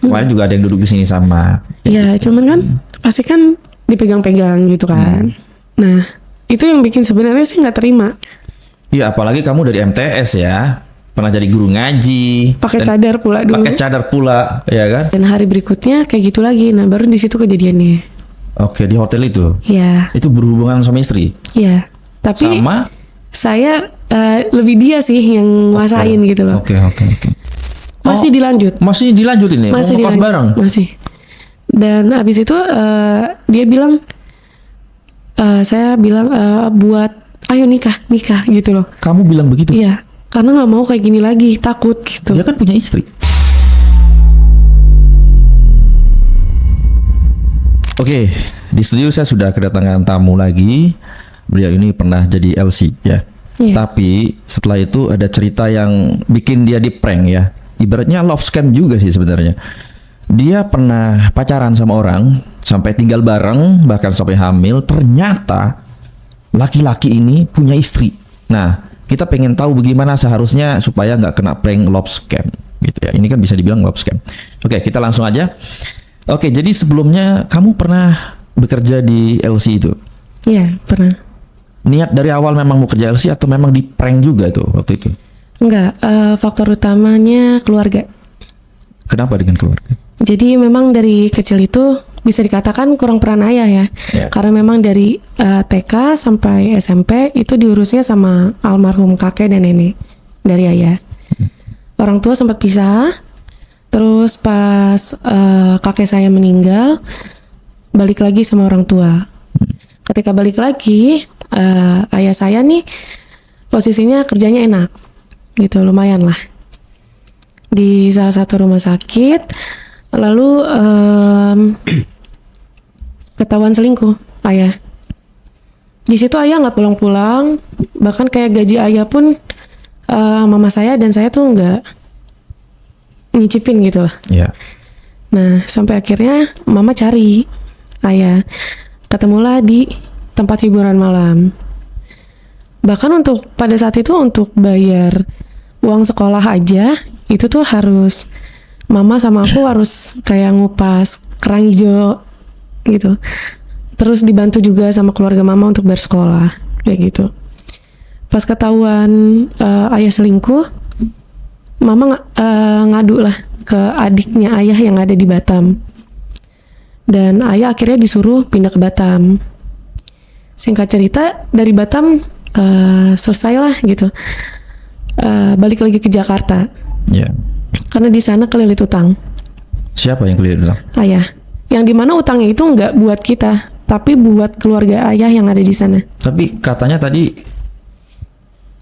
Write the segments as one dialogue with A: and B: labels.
A: Kemarin juga ada yang duduk di sini sama.
B: Iya, cuman kan pasti kan dipegang-pegang gitu kan. Nah, itu yang bikin sebenarnya sih nggak terima.
A: Iya, apalagi kamu dari MTS ya, pernah jadi guru ngaji,
B: Pakai
A: dan
B: cadar pula dulu.
A: pakai cadar pula, ya kan?
B: Dan hari berikutnya kayak gitu lagi. Nah, baru di situ kejadiannya.
A: Oke, di hotel itu.
B: Iya,
A: Itu berhubungan sama istri.
B: iya. Tapi
A: Sama.
B: saya lebih dia sih yang nguasain gitu loh.
A: Oke.
B: Masih dilanjut.
A: Masih dilanjut ini,
B: Masih
A: mau ngekos
B: dilanjut.
A: bareng.
B: Masih. Dan abis itu dia bilang, saya bilang buat ayo nikah gitu loh.
A: Kamu bilang begitu?
B: Iya, karena nggak mau kayak gini lagi, takut gitu.
A: Dia kan punya istri. Oke, di studio saya sudah kedatangan tamu lagi. Beliau ini pernah jadi LC ya.
B: Iya.
A: Tapi setelah itu ada cerita yang bikin dia di prank ya. Ibaratnya love scam juga sih sebenarnya. Dia pernah pacaran sama orang, sampai tinggal bareng, bahkan sampai hamil. Ternyata laki-laki ini punya istri. Nah, kita pengen tahu bagaimana seharusnya supaya nggak kena prank love scam gitu ya. Ini kan bisa dibilang love scam. Oke, kita langsung aja. Oke, jadi sebelumnya kamu pernah bekerja di LC itu?
B: Iya, pernah.
A: Niat dari awal memang mau kerja LC atau memang di prank juga tuh waktu itu?
B: Enggak, faktor utamanya keluarga.
A: Kenapa dengan keluarga?
B: Jadi memang dari kecil itu bisa dikatakan kurang peran ayah ya.
A: Ya.
B: Karena memang dari TK sampai SMP itu diurusnya sama almarhum kakek dan nenek dari ayah. Orang tua sempat pisah. Terus pas kakek saya meninggal, balik lagi sama orang tua. Ketika balik lagi, ayah saya nih posisinya kerjanya enak, gitu, lumayan lah. Di salah satu rumah sakit, lalu ketahuan selingkuh ayah. Di situ ayah nggak pulang-pulang, bahkan kayak gaji ayah pun mama saya dan saya tuh nggak nyicipin gitu lah.
A: Ya.
B: Nah, sampai akhirnya mama cari ayah. Ketemulah di tempat hiburan malam. Bahkan untuk pada saat itu untuk bayar uang sekolah aja, itu tuh harus mama sama aku harus kayak ngupas kerang hijau gitu. Terus dibantu juga sama keluarga mama untuk bayar sekolah, kayak gitu. Pas ketahuan ayah selingkuh, mama ngadu lah ke adiknya ayah yang ada di Batam. Dan ayah akhirnya disuruh pindah ke Batam. Singkat cerita, dari Batam selesai lah gitu. Balik lagi ke Jakarta.
A: Ya.
B: Karena di sana kelilit utang.
A: Siapa yang keliru bilang?
B: Ayah. Yang dimana utangnya itu nggak buat kita, tapi buat keluarga ayah yang ada di sana.
A: Tapi katanya tadi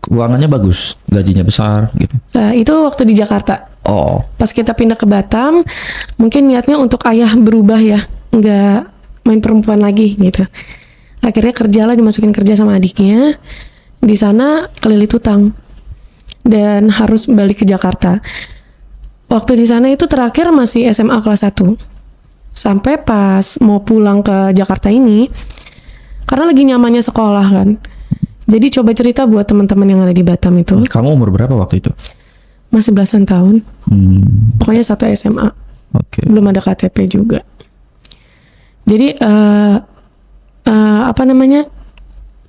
A: keuangannya bagus, gajinya besar gitu.
B: Itu waktu di Jakarta.
A: Oh,
B: Pas kita pindah ke Batam, mungkin niatnya untuk ayah berubah ya, nggak main perempuan lagi gitu. Akhirnya kerjalah, dimasukin kerja sama adiknya. Di sana kelilit utang dan harus balik ke Jakarta. Waktu di sana itu terakhir masih SMA kelas 1. Sampai pas mau pulang ke Jakarta ini, karena lagi nyamannya sekolah kan. Jadi coba cerita buat teman-teman yang ada di Batam itu.
A: kamu umur berapa waktu itu?
B: Masih belasan tahun. Pokoknya satu SMA.
A: Oke.
B: Belum ada KTP juga. Jadi apa namanya,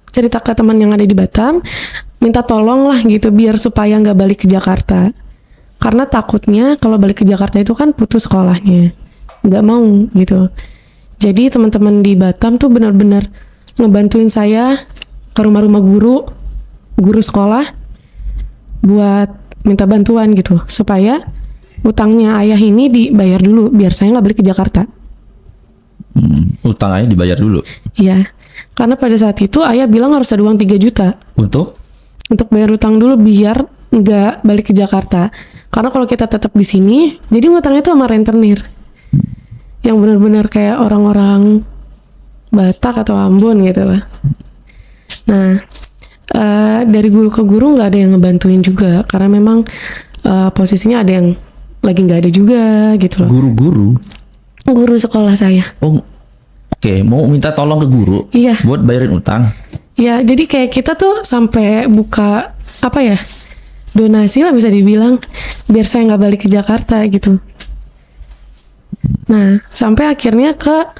B: cerita ke teman yang ada di Batam, minta tolong lah gitu biar supaya nggak balik ke Jakarta. Karena takutnya kalau balik ke Jakarta itu kan putus sekolahnya, nggak mau gitu. Jadi teman-teman di Batam tuh benar-benar ngebantuin saya ke rumah-rumah guru sekolah buat minta bantuan gitu supaya utangnya ayah ini dibayar dulu biar saya nggak balik ke Jakarta.
A: Utang aja dibayar dulu.
B: Iya, karena pada saat itu ayah bilang harus ada uang 3 juta
A: Untuk?
B: untuk bayar utang dulu biar nggak balik ke Jakarta. Karena kalau kita tetap di sini, jadi ngutangnya itu sama rentenir yang benar-benar kayak orang-orang Batak atau Ambon gitu lah. Nah, dari guru ke guru nggak ada yang ngebantuin juga karena memang posisinya ada yang lagi nggak ada juga gitu loh. Guru sekolah saya.
A: Oh, oke, mau minta tolong ke guru
B: Iya.
A: buat bayarin utang.
B: Ya, jadi kayak kita tuh sampai buka apa ya, donasi lah bisa dibilang biar saya nggak balik ke Jakarta gitu. Nah, sampai akhirnya ke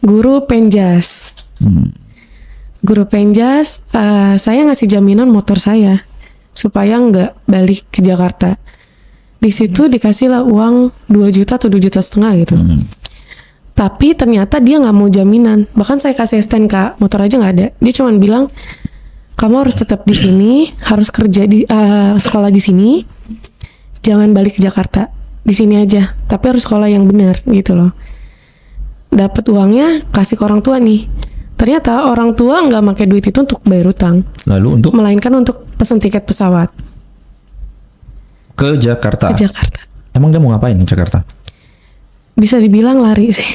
B: guru penjas. Guru penjas, saya ngasih jaminan motor saya supaya nggak balik ke Jakarta. Di situ dikasihlah uang 2 juta atau 2,5 juta gitu. Tapi ternyata dia nggak mau jaminan. Bahkan saya kasih STNK motor aja nggak ada. Dia cuma bilang, kamu harus tetap di sini, harus kerja di sekolah di sini, jangan balik ke Jakarta. Di sini aja, tapi harus sekolah yang benar gitu loh. Dapat uangnya kasih ke orang tua nih. Ternyata orang tua nggak pakai duit itu untuk bayar utang,
A: Lalu untuk
B: melainkan untuk pesan tiket pesawat
A: ke Jakarta.
B: ke Jakarta.
A: Emang dia mau ngapain di Jakarta?
B: Bisa dibilang lari sih.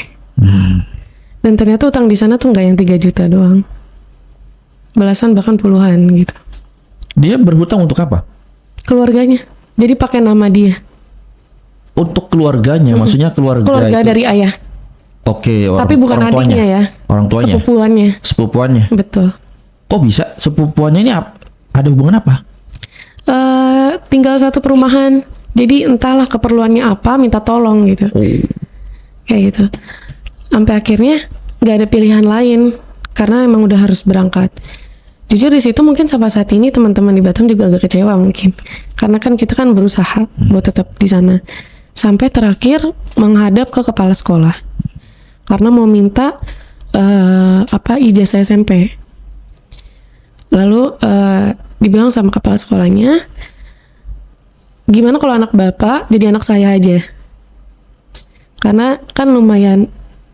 B: Dan ternyata utang di sana tuh nggak yang 3 juta doang, belasan bahkan puluhan gitu.
A: Dia berhutang untuk apa?
B: Keluarganya, jadi pakai nama dia.
A: Untuk keluarganya, maksudnya keluarga
B: Keluarga
A: itu.
B: dari ayah.
A: Oke,
B: Tapi bukan
A: orang tuanya.
B: adiknya ya.
A: Orang tuanya.
B: Sepupuannya.
A: Sepupuannya.
B: Betul.
A: Kok bisa sepupuannya ini ada hubungan apa?
B: Tinggal satu perumahan. Jadi entahlah keperluannya apa, minta tolong gitu. Kayak gitu. Sampai akhirnya nggak ada pilihan lain karena emang udah harus berangkat. Jujur di situ mungkin sampai saat ini teman-teman di Batam juga agak kecewa mungkin. Karena kan kita kan berusaha buat tetap di sana. Sampai terakhir menghadap ke kepala sekolah. Karena mau minta ijazah SMP. Lalu dibilang sama kepala sekolahnya, gimana kalau anak bapak jadi anak saya aja? Karena kan lumayan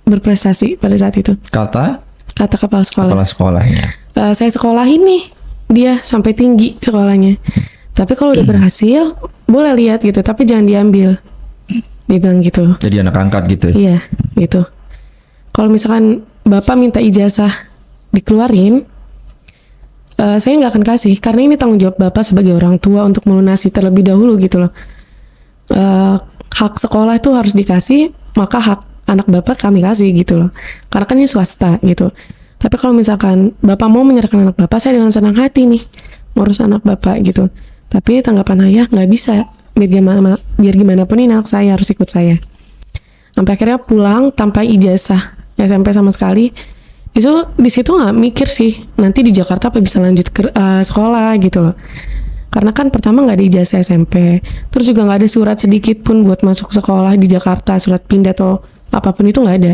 B: berprestasi pada saat itu.
A: Kata
B: Kepala sekolah.
A: kepala sekolahnya.
B: Saya sekolahin nih dia sampai tinggi sekolahnya. Tapi kalau udah berhasil, boleh lihat gitu, tapi jangan diambil. Dia bilang gitu.
A: Jadi anak angkat gitu.
B: Iya, gitu. Kalau misalkan bapak minta ijazah dikeluarin, saya nggak akan kasih karena ini tanggung jawab bapak sebagai orang tua untuk melunasi terlebih dahulu gitu loh. Hak sekolah itu harus dikasih, maka hak anak bapak kami kasih gitu loh. Karena kan ini swasta gitu. Tapi kalau misalkan bapak mau menyerahkan anak bapak, saya dengan senang hati nih ngurus anak bapak gitu. Tapi tanggapan ayah nggak bisa. Biar gimana pun ini anak saya harus ikut saya. Sampai akhirnya pulang tanpa ijazah SMP sama sekali. Itu di situ nggak mikir sih nanti di Jakarta apa bisa lanjut ke sekolah gitu loh. Karena kan pertama nggak ada ijazah SMP, terus juga nggak ada surat sedikit pun buat masuk sekolah di Jakarta, surat pindah atau apapun itu nggak ada.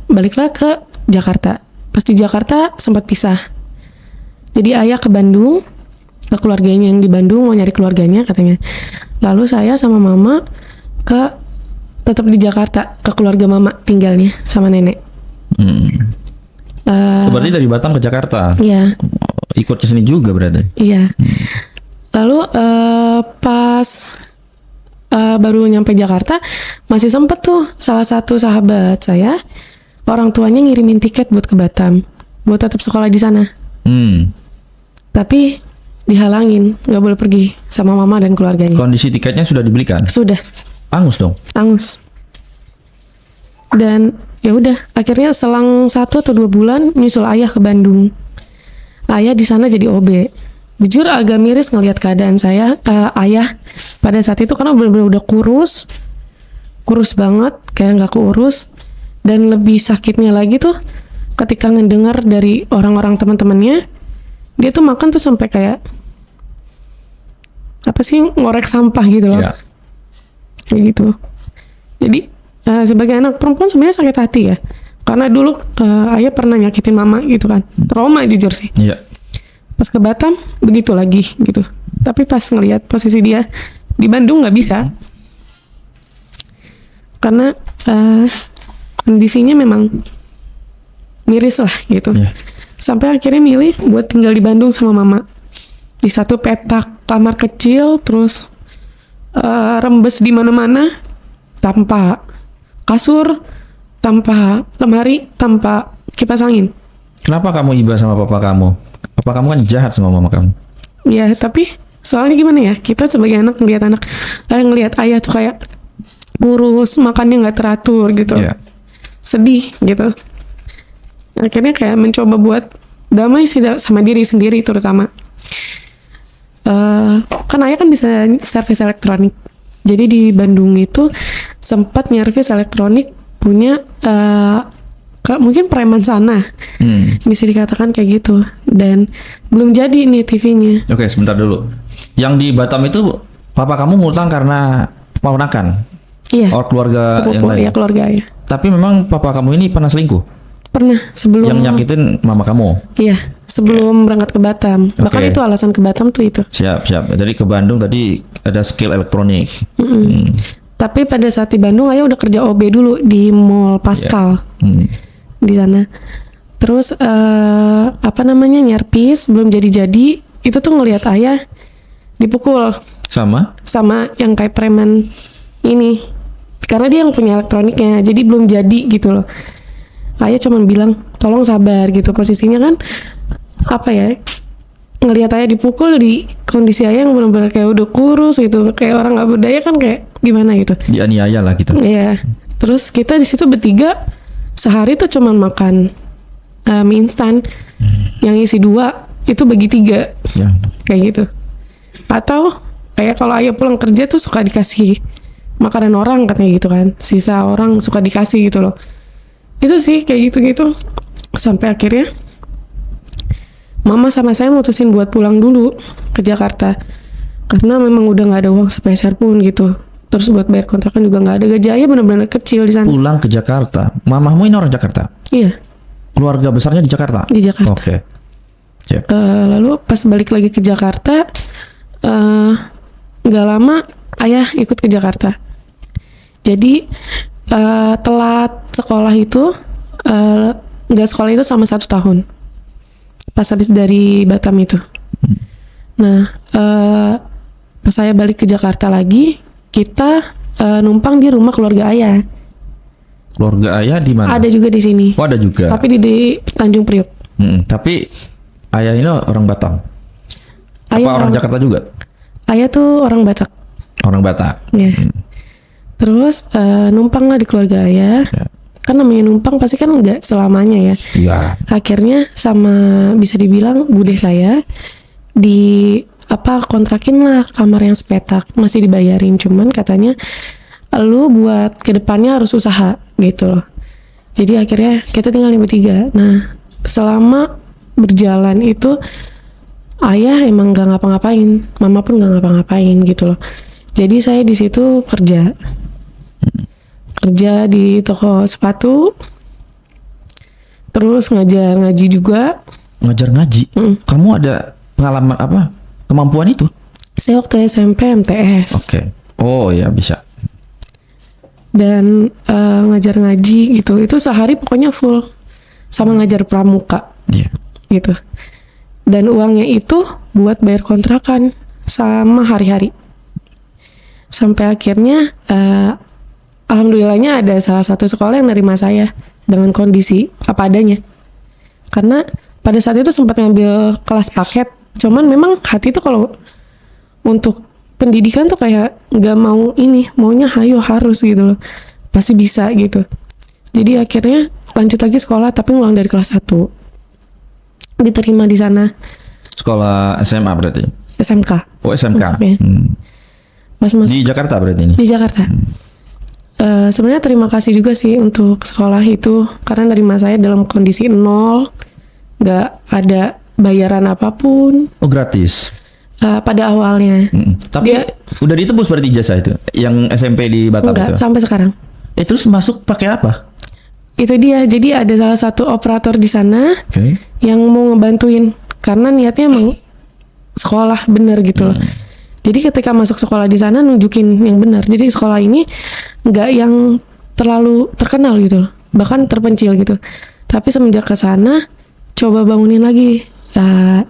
B: Baliklah ke Jakarta. Pas di Jakarta sempat pisah. Jadi ayah ke Bandung, ke keluarganya yang di Bandung, mau nyari keluarganya katanya. Lalu saya sama mama tetap di Jakarta, ke keluarga mama tinggalnya sama nenek.
A: Berarti dari Batam ke Jakarta.
B: Iya.
A: Ikut ke sini juga berarti.
B: Iya. Lalu pas baru nyampe Jakarta, masih sempet tuh salah satu sahabat saya, orang tuanya ngirimin tiket buat ke Batam, buat tetap sekolah di sana. Tapi dihalangin, nggak boleh pergi sama mama dan keluarganya.
A: Kondisi tiketnya sudah dibelikan.
B: Sudah.
A: Angus dong.
B: Angus. Dan ya udah, akhirnya selang 1 atau 2 bulan nyusul ayah ke Bandung. Ayah di sana jadi OB. Jujur agak miris ngelihat keadaan saya, ayah pada saat itu karena benar-benar udah kurus banget, kayak nggak keurus. Dan lebih sakitnya lagi tuh ketika ngedengar dari orang-orang teman-temannya, dia tuh makan tuh sampai kayak apa sih, ngorek sampah gitu loh.
A: Ya.
B: Kayak gitu. Jadi sebagai anak perempuan sebenarnya sakit hati ya, karena dulu ayah pernah nyakitin mama gitu kan, trauma jujur sih.
A: Iya.
B: Pas ke Batam begitu lagi gitu, tapi pas ngelihat posisi dia di Bandung nggak bisa, karena kondisinya memang miris lah gitu.
A: Iya.
B: Sampai akhirnya milih buat tinggal di Bandung sama mama di satu petak kamar kecil, terus rembes di mana-mana, tanpa kasur, tanpa lemari, tanpa kipas angin.
A: Kenapa kamu iba sama papa kamu? Papa kamu kan jahat sama mama kamu.
B: Ya tapi soalnya gimana ya, kita sebagai anak ngelihat ayah tuh kayak kurus, makannya nggak teratur gitu.
A: Iya.
B: Sedih gitu. Akhirnya kayak mencoba buat damai sih sama diri sendiri terutama. Kan ayah kan bisa servis elektronik. Jadi di Bandung itu sempat nyervis elektronik punya mungkin preman sana, bisa dikatakan kayak gitu. Dan belum jadi nih TV-nya.
A: Oke, sebentar dulu. Yang di Batam itu papa kamu ngutang karena ponakan?
B: Iya.
A: Or keluarga
B: sepupu,
A: yang lain?
B: ya keluarga ya.
A: Tapi memang papa kamu ini pernah selingkuh?
B: Pernah sebelum.
A: Yang nyakitin mama kamu?
B: Iya, sebelum berangkat ke Batam. Bahkan
A: Oke.
B: itu alasan ke Batam tuh itu.
A: Siap. Jadi ke Bandung tadi ada skill elektronik.
B: Tapi pada saat di Bandung ayah udah kerja OB dulu di Mall Pascal di sana. Terus nyerpis belum jadi-jadi, itu tuh ngelihat ayah dipukul sama yang kayak preman ini. Karena dia yang punya elektroniknya, jadi belum jadi gitu loh. Ayah cuman bilang, tolong sabar gitu. Posisinya kan ngelihat ayah dipukul di kondisi ayah yang benar-benar kayak udah kurus gitu, kayak orang nggak berdaya kan, kayak gimana gitu.
A: Dianiaya lah gitu.
B: Iya. Terus kita di situ bertiga sehari tuh cuman makan mie instan yang isi 2 itu bagi 3
A: Ya.
B: kayak gitu. Atau kayak kalau ayah pulang kerja tuh suka dikasih makanan orang katanya gitu kan, sisa orang suka dikasih gitu loh. Itu sih kayak gitu-gitu sampai akhirnya mama sama saya mutusin buat pulang dulu ke Jakarta karena memang udah nggak ada uang sepeser pun gitu. Terus buat bayar kontrakan juga nggak ada, gaji ayah benar-benar kecil di sana.
A: Pulang ke Jakarta. Mamamu ini orang Jakarta?
B: Iya,
A: Keluarga besarnya di Jakarta?
B: di Jakarta.
A: Oke. Siap.
B: Lalu pas balik lagi ke Jakarta, nggak lama ayah ikut ke Jakarta. Jadi telat sekolah itu, nggak sekolah itu sama 1 tahun. Pas habis dari Batam itu. Nah, pas saya balik ke Jakarta lagi, kita numpang di rumah keluarga ayah.
A: Keluarga ayah di mana?
B: Ada juga di sini.
A: Oh, ada juga.
B: Tapi di Tanjung Priok.
A: Tapi ayah ini orang Batam.
B: Ayah
A: Apa orang Jakarta juga?
B: Ayah tuh orang Batak.
A: Orang Batak.
B: Ya. Terus numpang lah di keluarga ayah.
A: Ya.
B: Kan namanya numpang pasti kan nggak selamanya ya.
A: Iya.
B: Akhirnya sama bisa dibilang bude saya kontrakin lah kamar yang sepetak, masih dibayarin, cuman katanya lu buat kedepannya harus usaha gitu loh. Jadi akhirnya kita tinggal di bertiga. Nah selama berjalan itu ayah emang nggak ngapa-ngapain, mama pun nggak ngapa-ngapain gitu loh. Jadi saya di situ kerja di toko sepatu, terus ngajar ngaji juga.
A: Ngajar ngaji? Kamu ada pengalaman apa? Kemampuan itu?
B: Saya waktu SMP MTS.
A: Oke. Oh ya, bisa.
B: Dan ngajar ngaji gitu, itu sehari pokoknya full, sama ngajar pramuka.
A: Iya.
B: Gitu. Dan uangnya itu buat bayar kontrakan sama hari-hari. Sampai akhirnya alhamdulillahnya ada salah satu sekolah yang nerima saya dengan kondisi apa adanya. Karena pada saat itu sempat ngambil kelas paket, cuman memang hati tuh kalau untuk pendidikan tuh kayak nggak mau ini, maunya hayo harus gitu loh, pasti bisa gitu. Jadi akhirnya lanjut lagi sekolah tapi ngulang dari kelas 1, diterima di sana.
A: Sekolah SMA berarti?
B: SMK.
A: Oh, SMK.
B: Maksudnya. Pas masuk
A: Di Jakarta berarti ini?
B: di Jakarta. Sebenarnya terima kasih juga sih untuk sekolah itu, karena nerima saya dalam kondisi nol, nggak ada bayaran apapun.
A: Oh, gratis?
B: Pada awalnya.
A: Tapi udah ditebus berarti jasa itu? Yang SMP di Batam
B: Enggak,
A: itu?
B: sampai sekarang.
A: Terus masuk pakai apa?
B: Itu dia, jadi ada salah satu operator di sana
A: Oke.
B: yang mau ngebantuin, karena niatnya emang sekolah bener gitu loh. Jadi ketika masuk sekolah di sana nunjukin yang benar. Jadi sekolah ini nggak yang terlalu terkenal gitu loh, bahkan terpencil gitu. Tapi semenjak ke sana coba bangunin lagi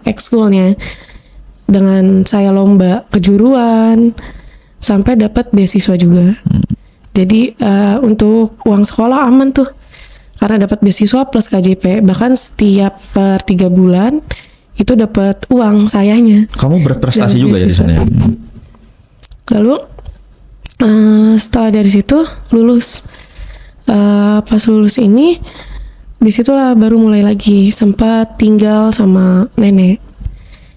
B: ekskulnya dengan saya lomba kejuruan sampai dapat beasiswa juga. Jadi untuk uang sekolah aman tuh, karena dapat beasiswa plus KJP. Bahkan setiap per 3 bulan itu dapat uang sayanya.
A: Kamu berprestasi
B: Dan
A: juga ya di
B: beasiswa.
A: sana ya?
B: Lalu setelah dari situ lulus. Pas lulus ini, disitulah baru mulai lagi sempat tinggal sama nenek.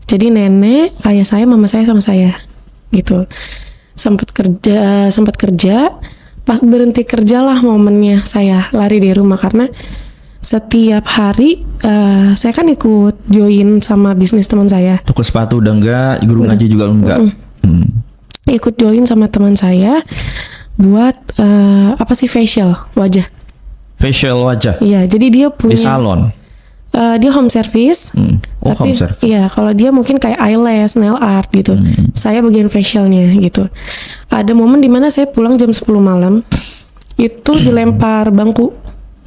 B: Jadi nenek, ayah saya, mama saya sama saya gitu. Sempat kerja pas berhenti kerja lah momennya saya lari dari rumah, karena setiap hari saya kan ikut join sama bisnis teman saya.
A: Toko sepatu udah enggak, guru ngaji juga enggak.
B: Ikut join sama teman saya buat apa sih, facial wajah.
A: Facial wajah
B: Iya, jadi dia
A: di
B: punya
A: salon.
B: dia home service.
A: Oh, home service.
B: Iya, kalau dia mungkin kayak eyelash, nail art gitu. Saya bagian facialnya gitu. Ada momen dimana saya pulang jam 10 malam, itu dilempar bangku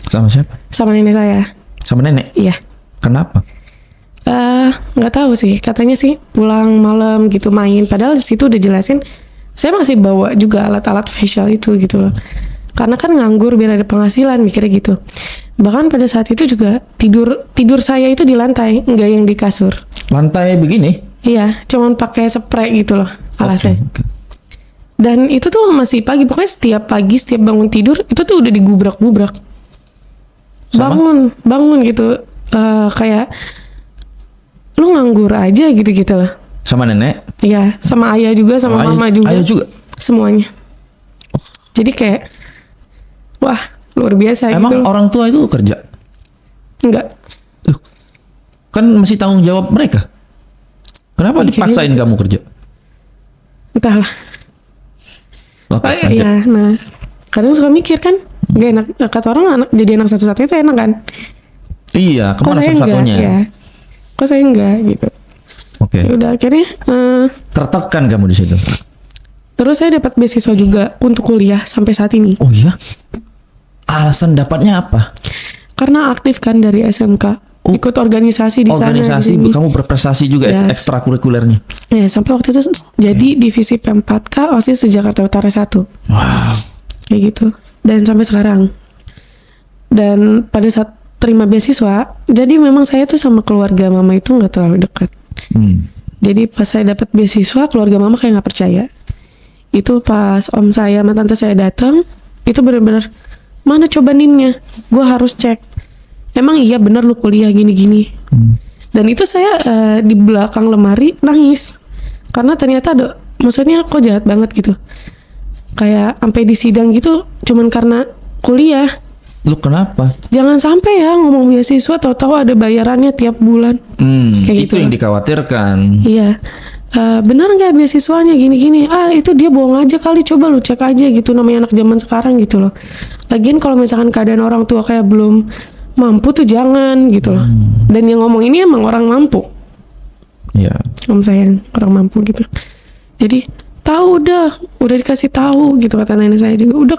A: Sama siapa?
B: sama nenek saya.
A: Sama nenek.
B: Iya.
A: Kenapa?
B: Nggak tahu sih, katanya sih pulang malam gitu main. Padahal di situ udah jelasin, saya masih bawa juga alat-alat facial itu gitu loh. Karena kan nganggur biar ada penghasilan, mikirnya gitu. Bahkan pada saat itu juga tidur saya itu di lantai, nggak yang di kasur.
A: Lantai begini?
B: Iya, cuman pakai spray gitu loh alasnya.
A: Oke.
B: Dan itu tuh masih pagi, pokoknya setiap pagi, setiap bangun tidur itu tuh udah digubrak-gubrak.
A: Sama?
B: Bangun gitu, kayak lu nganggur aja gitu-gitu lah.
A: Sama nenek?
B: Iya, sama ayah juga, sama mama juga.
A: Ayah juga?
B: Semuanya. Jadi kayak, wah luar biasa
A: Emang
B: gitu.
A: orang tua itu kerja?
B: Enggak.
A: Kan masih tanggung jawab mereka. Kenapa dipaksain kamu kerja?
B: Entahlah.
A: Oke, lanjut.
B: Iya, nah kadang suka mikir kan, gak enak, kata orang jadi anak satu-satunya itu enak kan.
A: Iya,
B: Kok
A: kemana
B: saya enggak?
A: satu-satunya?
B: Ya. Kok saya enggak gitu.
A: Oke.
B: Ya udah akhirnya
A: Tertekan kamu di situ.
B: terus saya dapat beasiswa juga untuk kuliah sampai saat ini.
A: Oh iya? Alasan dapatnya apa?
B: Karena aktif kan dari SMK. Ikut organisasi di sana.
A: Organisasi,
B: di sini.
A: kamu berprestasi juga
B: Ya.
A: ekstrakurikulernya.
B: Ya, sampai waktu itu jadi divisi P4K OSIS Jakarta Utara 1.
A: Wow.
B: Kayak gitu. Dan sampai sekarang. Dan pada saat terima beasiswa, jadi memang saya tuh sama keluarga mama itu nggak terlalu dekat. Jadi pas saya dapat beasiswa, keluarga mama kayak nggak percaya. Itu pas om saya sama tante saya datang, itu benar-benar, mana coba NIM-nya? Gue harus cek. Emang iya bener lu kuliah gini-gini. Dan itu saya di belakang lemari nangis. Karena ternyata ada, maksudnya kok jahat banget gitu. Kayak sampai di sidang gitu, cuman karena kuliah.
A: Lu kenapa?
B: Jangan sampai ya ngomong beasiswa tahu-tahu ada bayarannya tiap bulan. Kayak
A: Itu
B: gitu.
A: yang dikhawatirkan.
B: Iya. Benar nggak beasiswanya gini-gini? Itu dia bohong aja kali, coba lu cek aja gitu, namanya anak zaman sekarang gitu loh. Lagian kalau misalkan keadaan orang tua kayak belum mampu tuh jangan gitu loh. Dan yang ngomong ini emang orang mampu.
A: Iya.
B: Om saya orang mampu gitu. Jadi tahu udah dikasih tahu gitu kata nenek saya juga. Udah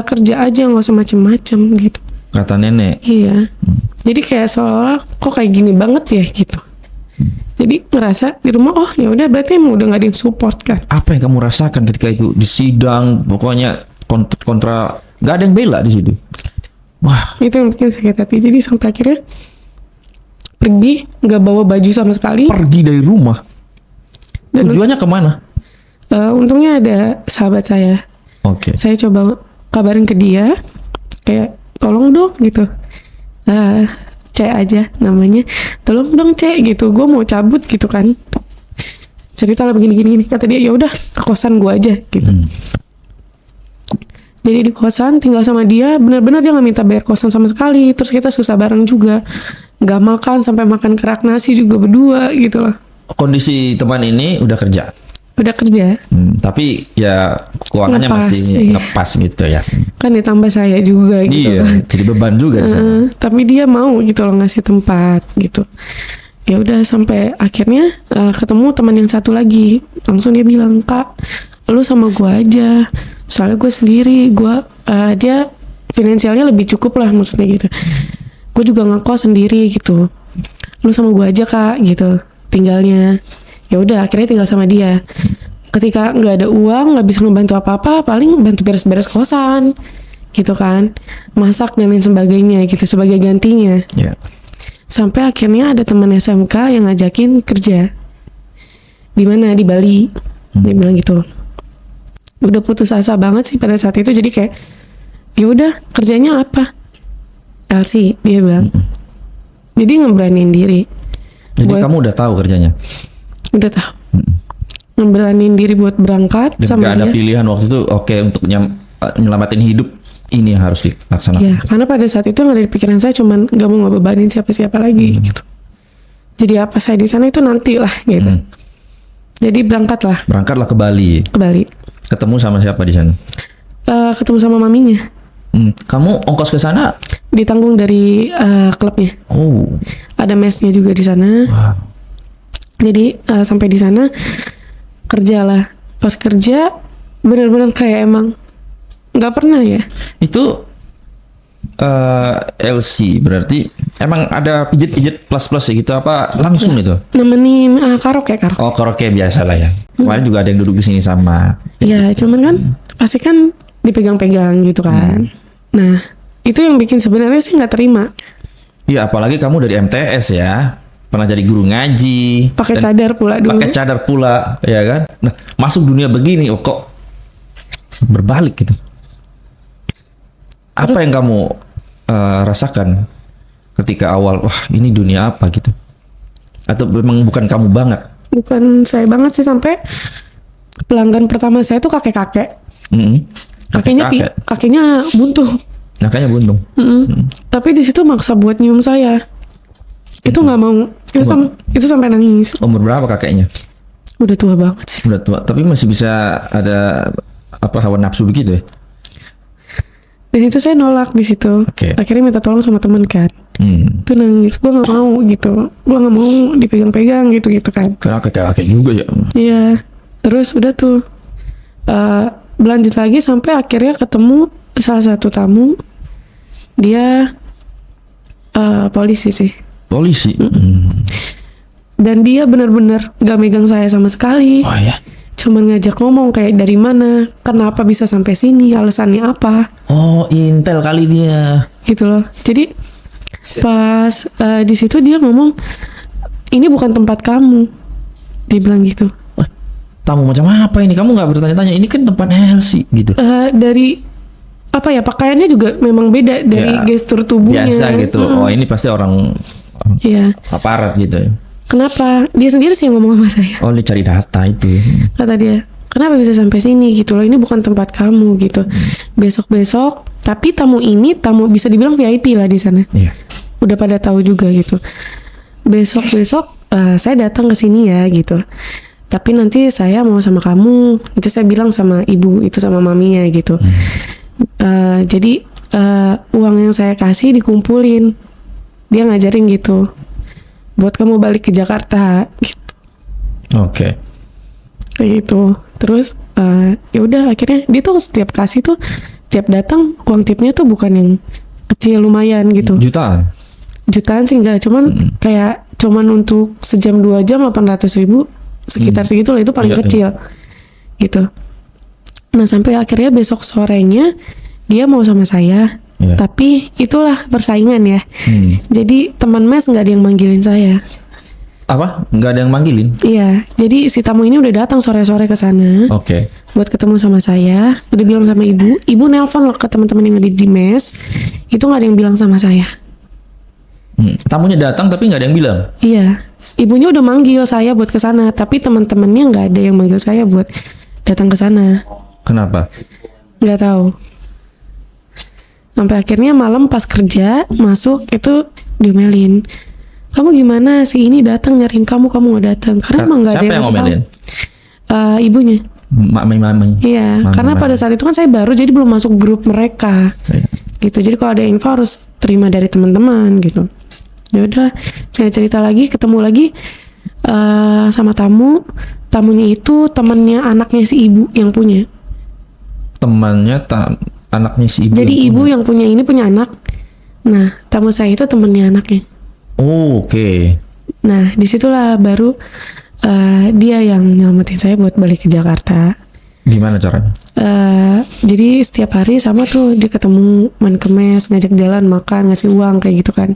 B: kerja aja, nggak usah macem-macem gitu.
A: Kata nenek.
B: Iya. Jadi kayak seolah kok kayak gini banget ya gitu. Jadi ngerasa di rumah, oh ya udah berarti emang udah nggak ada yang support kan.
A: Apa yang kamu rasakan ketika itu di sidang? Pokoknya kontra, nggak ada yang bela di situ. Wah,
B: Itu yang bikin sakit hati. Jadi sampai akhirnya pergi, nggak bawa baju sama sekali.
A: pergi dari rumah.
B: Dan
A: Tujuannya kemana?
B: untungnya ada sahabat saya.
A: Oke.
B: Saya coba kabarin ke dia, kayak tolong dong gitu. C aja namanya, tolong dong C gitu. Gue mau cabut gitu kan. Cerita lah begini-gini. Kata dia ya udah ke kosan gue aja gitu. Jadi di kosan tinggal sama dia, benar-benar dia nggak minta bayar kosan sama sekali. Terus kita susah bareng juga, nggak makan sampai makan kerak nasi juga berdua gitu loh.
A: Kondisi teman ini udah kerja.
B: Udah kerja,
A: Tapi ya keuangannya
B: Ngepas,
A: masih
B: iya.
A: ngepas gitu ya.
B: kan ditambah saya juga gitu.
A: Iya, jadi beban juga di sana.
B: Tapi dia mau gitu loh ngasih tempat gitu. Ya udah sampai akhirnya ketemu teman yang satu lagi. Langsung dia bilang, "Kak, lu sama gua aja. Soalnya gue sendiri, dia finansialnya lebih cukup lah maksudnya gitu. Gue juga ngekos sendiri gitu. Lu sama gua aja Kak gitu tinggalnya." Ya udah akhirnya tinggal sama dia. Ketika nggak ada uang, nggak bisa ngebantu apa-apa, paling bantu beres-beres kosan gitu kan, masak dan lain sebagainya gitu sebagai gantinya.
A: Ya.
B: Sampai akhirnya ada teman SMK yang ngajakin kerja di mana, di Bali. Dia bilang gitu. Udah putus asa banget sih pada saat itu, jadi kayak ya udah kerjanya apa, LC dia bilang. Jadi ngeberanin diri.
A: Jadi kamu udah tahu kerjanya.
B: Udah tahu. Ngeberanin diri buat berangkat
A: Dan
B: sama
A: gak ada
B: dia.
A: pilihan waktu itu. Oke, untuk nyelamatin hidup, ini yang harus dilaksanakan.
B: Ya, karena pada saat itu yang ada di pikiran saya cuman gak mau ngebebanin siapa-siapa lagi gitu. Jadi apa saya di sana itu nanti lah gitu. Jadi berangkatlah
A: Berangkatlah ke Bali.
B: ke Bali.
A: Ketemu sama siapa di sana?
B: Ketemu sama maminya,
A: Kamu ongkos ke sana?
B: ditanggung dari klubnya.
A: Oh,
B: Ada mesnya juga di sana.
A: wow.
B: Jadi sampai di sana kerjalah. Pas kerja benar-benar kayak emang nggak pernah ya.
A: Itu LC berarti emang ada pijit-pijit plus-plus ya gitu apa langsung itu?
B: Nemenin karaoke.
A: Oh, karaoke biasa lah ya. Kemarin juga ada yang duduk di sini sama.
B: Ya, cuman kan pasti kan dipegang-pegang gitu kan. Nah, itu yang bikin sebenarnya sih nggak terima.
A: Iya, apalagi kamu dari MTS ya. Pernah jadi guru ngaji.
B: Pakai
A: dan
B: cadar pula dulu.
A: Pakai cadar pula, ya kan? Nah, masuk dunia begini, kok berbalik gitu. Apa yang kamu rasakan ketika awal, wah ini dunia apa gitu? Atau memang bukan kamu banget?
B: Bukan saya banget sih, sampai pelanggan pertama saya tuh kakek-kakek. Kakinya buntu.
A: Kakeknya buntung.
B: Tapi di situ maksa buat nyium saya. Itu nggak mau. Itu sampai nangis.
A: Umur berapa kakeknya?
B: Udah tua banget sih.
A: Udah tua, tapi masih bisa ada apa hawa nafsu begitu ya?
B: Dan itu saya nolak di situ.
A: Oke.
B: Akhirnya minta tolong sama teman kan. Itu nangis. Gue nggak mau gitu. Gue nggak mau dipegang-pegang gitu kan.
A: Karena kakek-kakek juga ya.
B: Iya. Terus udah tuh berlanjut lagi sampai akhirnya ketemu salah satu tamu. Dia polisi sih.
A: Polisi.
B: Dan dia benar-benar gak megang saya sama sekali.
A: Oh ya.
B: Cuman ngajak ngomong kayak dari mana, kenapa bisa sampai sini, alasannya apa.
A: Oh, intel kali dia.
B: Gitu loh. Jadi pas di situ dia ngomong, ini bukan tempat kamu. Dia bilang gitu.
A: Wah, tamu macam apa ini? Kamu nggak bertanya-tanya, ini kan tempat LC gitu.
B: Dari apa ya, pakaiannya juga memang beda dari
A: Ya,
B: gestur tubuhnya.
A: Biasa gitu. Oh, ini pasti orang
B: Iya.
A: aparat gitu ya.
B: Kenapa? Dia sendiri sih yang ngomong sama saya.
A: Oh, dia cari data itu.
B: Kata dia, kenapa bisa sampai sini gitu loh, ini bukan tempat kamu gitu. Besok-besok, tapi tamu bisa dibilang VIP lah di sana.
A: Iya.
B: Udah pada tahu juga gitu. Besok-besok saya datang ke sini ya gitu. Tapi nanti saya mau sama kamu. Itu saya bilang sama ibu, itu sama maminya gitu. Jadi uang yang saya kasih dikumpulin. Dia ngajarin gitu. Buat kamu balik ke Jakarta gitu.
A: Oke.
B: Kayak gitu. Terus ya udah akhirnya dia tuh setiap kasih tuh, setiap datang uang tipnya tuh bukan yang kecil, lumayan gitu. Jutaan sih enggak, cuman kayak untuk sejam 2 jam 800.000 sekitar segitu lah, itu paling
A: Iya,
B: kecil gitu. Nah sampai akhirnya besok sorenya dia mau sama saya.
A: Iya.
B: Tapi itulah persaingan ya. Jadi teman mes nggak ada yang manggilin saya.
A: Apa? Nggak ada yang manggilin?
B: Iya, jadi si tamu ini udah datang sore-sore ke sana
A: Oke.
B: buat ketemu sama saya. Udah bilang sama ibu nelpon loh ke teman-teman yang ada di mes. Itu nggak ada yang bilang sama saya.
A: Tamunya datang tapi nggak ada yang bilang.
B: Iya, ibunya udah manggil saya buat ke sana, tapi teman-temannya nggak ada yang manggil saya buat datang ke sana.
A: Kenapa?
B: Nggak tahu. Sampai akhirnya malam pas kerja masuk itu diomelin. Kamu gimana sih, ini datang nyariin kamu nggak datang? Karena emang nggak ada
A: Siapa yang
B: ngasih tahu.
A: ngomelin?
B: Ibunya.
A: Mami.
B: Iya, karena pada saat itu kan saya baru, jadi belum masuk grup mereka.
A: Iya.
B: Gitu. Jadi kalau ada info harus terima dari teman-teman gitu. Ya udah, saya cerita lagi, ketemu lagi sama tamunya itu temannya anaknya si ibu yang punya.
A: Temannya anaknya si ibu.
B: Jadi
A: yang
B: ibu
A: punya.
B: yang punya ini punya anak. Nah, tamu saya itu temannya anaknya.
A: Oh, oke.
B: Nah, disitulah baru dia yang nyelamatin saya buat balik ke Jakarta.
A: Gimana caranya?
B: Jadi setiap hari sama tuh dia ketemu, main ke mes, ngajak jalan, makan, ngasih uang kayak gitu kan.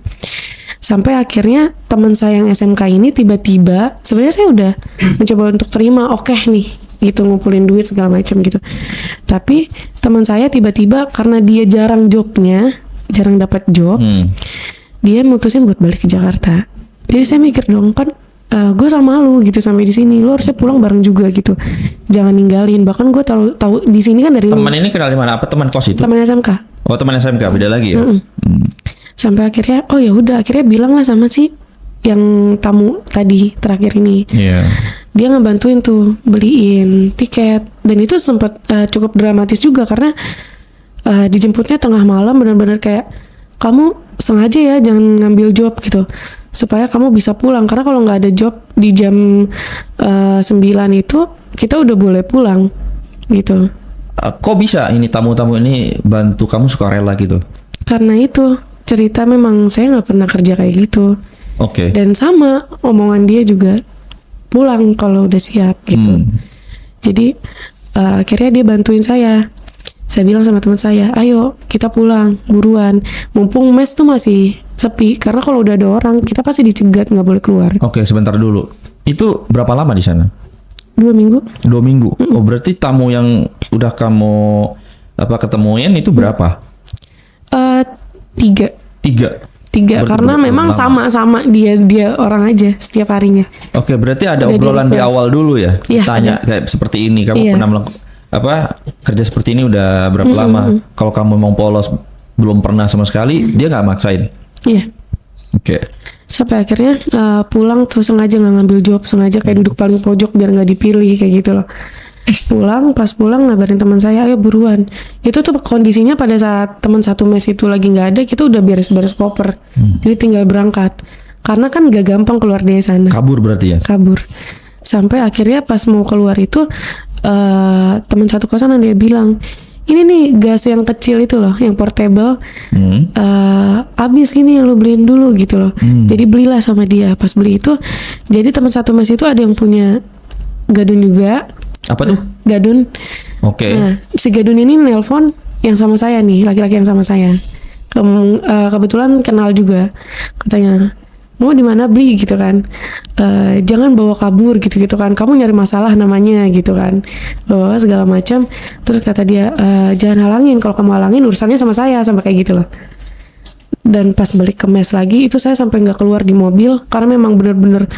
B: Sampai akhirnya teman saya yang SMK ini tiba-tiba, sebenarnya saya udah mencoba untuk terima, oke nih, gitu, ngumpulin duit segala macam gitu. Tapi teman saya tiba-tiba karena dia jarang dapat job, dia mutusin buat balik ke Jakarta. Jadi saya mikir dong, kan gue sama lu gitu sampai di sini, lu harusnya pulang bareng juga gitu, jangan ninggalin. Bahkan gue tahu di sini kan dari
A: Teman ini kenal di mana? Apa teman kos itu?
B: teman SMK.
A: Oh, teman SMK, beda lagi ya.
B: Sampai akhirnya oh ya udah, akhirnya bilang lah sama si yang tamu tadi terakhir ini.
A: Iya.
B: Dia ngebantuin tuh beliin tiket, dan itu sempat cukup dramatis juga karena dijemputnya tengah malam, benar-benar kayak kamu sengaja ya jangan ngambil job gitu supaya kamu bisa pulang, karena kalau nggak ada job di jam 9 itu kita udah boleh pulang gitu.
A: Kok bisa ini tamu-tamu ini bantu kamu sukarela gitu?
B: Karena itu cerita memang saya nggak pernah kerja kayak gitu.
A: Oke.
B: Dan sama omongan dia juga pulang kalau udah siap gitu. Jadi akhirnya dia bantuin saya. Saya bilang sama teman saya, ayo kita pulang buruan. Mumpung mes tuh masih sepi. Karena kalau udah ada orang, kita pasti dicegat nggak boleh keluar.
A: Oke, sebentar dulu. Itu berapa lama di sana?
B: 2 minggu.
A: 2 minggu. Oh, berarti tamu yang udah kamu ketemuin itu berapa?
B: 3.
A: 3. Berarti
B: Karena
A: berapa
B: memang
A: lama?
B: sama dia orang aja setiap harinya.
A: Oke, berarti ada
B: Udah
A: obrolan di
B: di-request.
A: awal dulu ya?
B: Iya,
A: Tanya kayak seperti ini, kamu
B: Iya.
A: pernah kerja seperti ini udah berapa lama? Kalau kamu memang polos belum pernah sama sekali, dia nggak maksain.
B: Iya.
A: Oke.
B: Sampai akhirnya pulang tuh sengaja nggak ngambil job, sengaja kayak duduk paling pojok biar nggak dipilih kayak gitu loh. Pas pulang ngabarin teman saya, ayo buruan. Itu tuh kondisinya pada saat teman satu mes itu lagi nggak ada, kita udah beres-beres koper, jadi tinggal berangkat. Karena kan gak gampang keluar dari sana.
A: Kabur berarti ya?
B: Kabur. Sampai akhirnya pas mau keluar itu teman satu kosan dia bilang, ini nih gas yang kecil itu loh, yang portable, habis gini lo beliin dulu gitu loh. Jadi belilah sama dia. Pas beli itu, jadi teman satu mes itu ada yang punya gadun juga.
A: Apa tuh?
B: Gadun.
A: Oke.
B: Nah, si gadun ini nelpon yang sama saya nih, laki-laki yang sama saya. Kebetulan kenal juga. Katanya, mau di mana beli gitu kan? Jangan bawa kabur gitu kan. Kamu nyari masalah namanya gitu kan. Bawa segala macam. Terus kata dia, jangan halangin. Kalau kamu halangin urusannya sama saya, sampai kayak gitu loh. Dan pas balik ke mes lagi, itu saya sampai nggak keluar di mobil karena memang bener-bener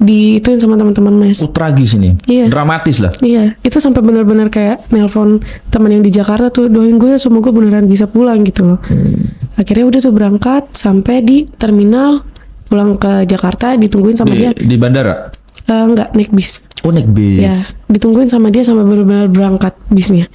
B: diituin sama teman-teman mes.
A: Tragis ini.
B: Iya.
A: Dramatis lah.
B: Iya, itu sampai benar-benar kayak nelpon teman yang di Jakarta tuh, doain gue semoga beneran bisa pulang gitu loh. Akhirnya udah tuh berangkat sampai di terminal, pulang ke Jakarta, ditungguin sama dia.
A: Di bandara?
B: Enggak, naik bis.
A: Oh, naik
B: Ya,
A: bis.
B: ditungguin sama dia sampai benar-benar berangkat bisnya.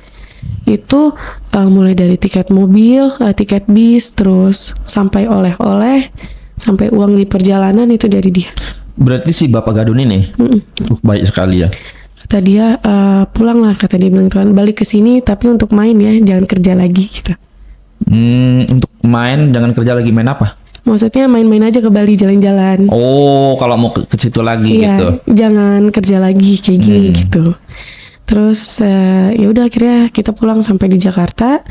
B: Itu mulai dari tiket mobil, tiket bis, terus sampai oleh-oleh, sampai uang di perjalanan itu dari dia.
A: Berarti si Bapak Gadun ini baik sekali ya.
B: Kata dia, pulang lah, kata dia bilang kan, balik ke sini tapi untuk main ya, jangan kerja lagi gitu.
A: Untuk main, jangan kerja lagi. Main apa?
B: Maksudnya main-main aja ke Bali, jalan-jalan.
A: Oh, kalau mau ke situ lagi
B: Iya,
A: gitu.
B: jangan kerja lagi kayak gini gitu. Terus ya udah akhirnya kita pulang sampai di Jakarta,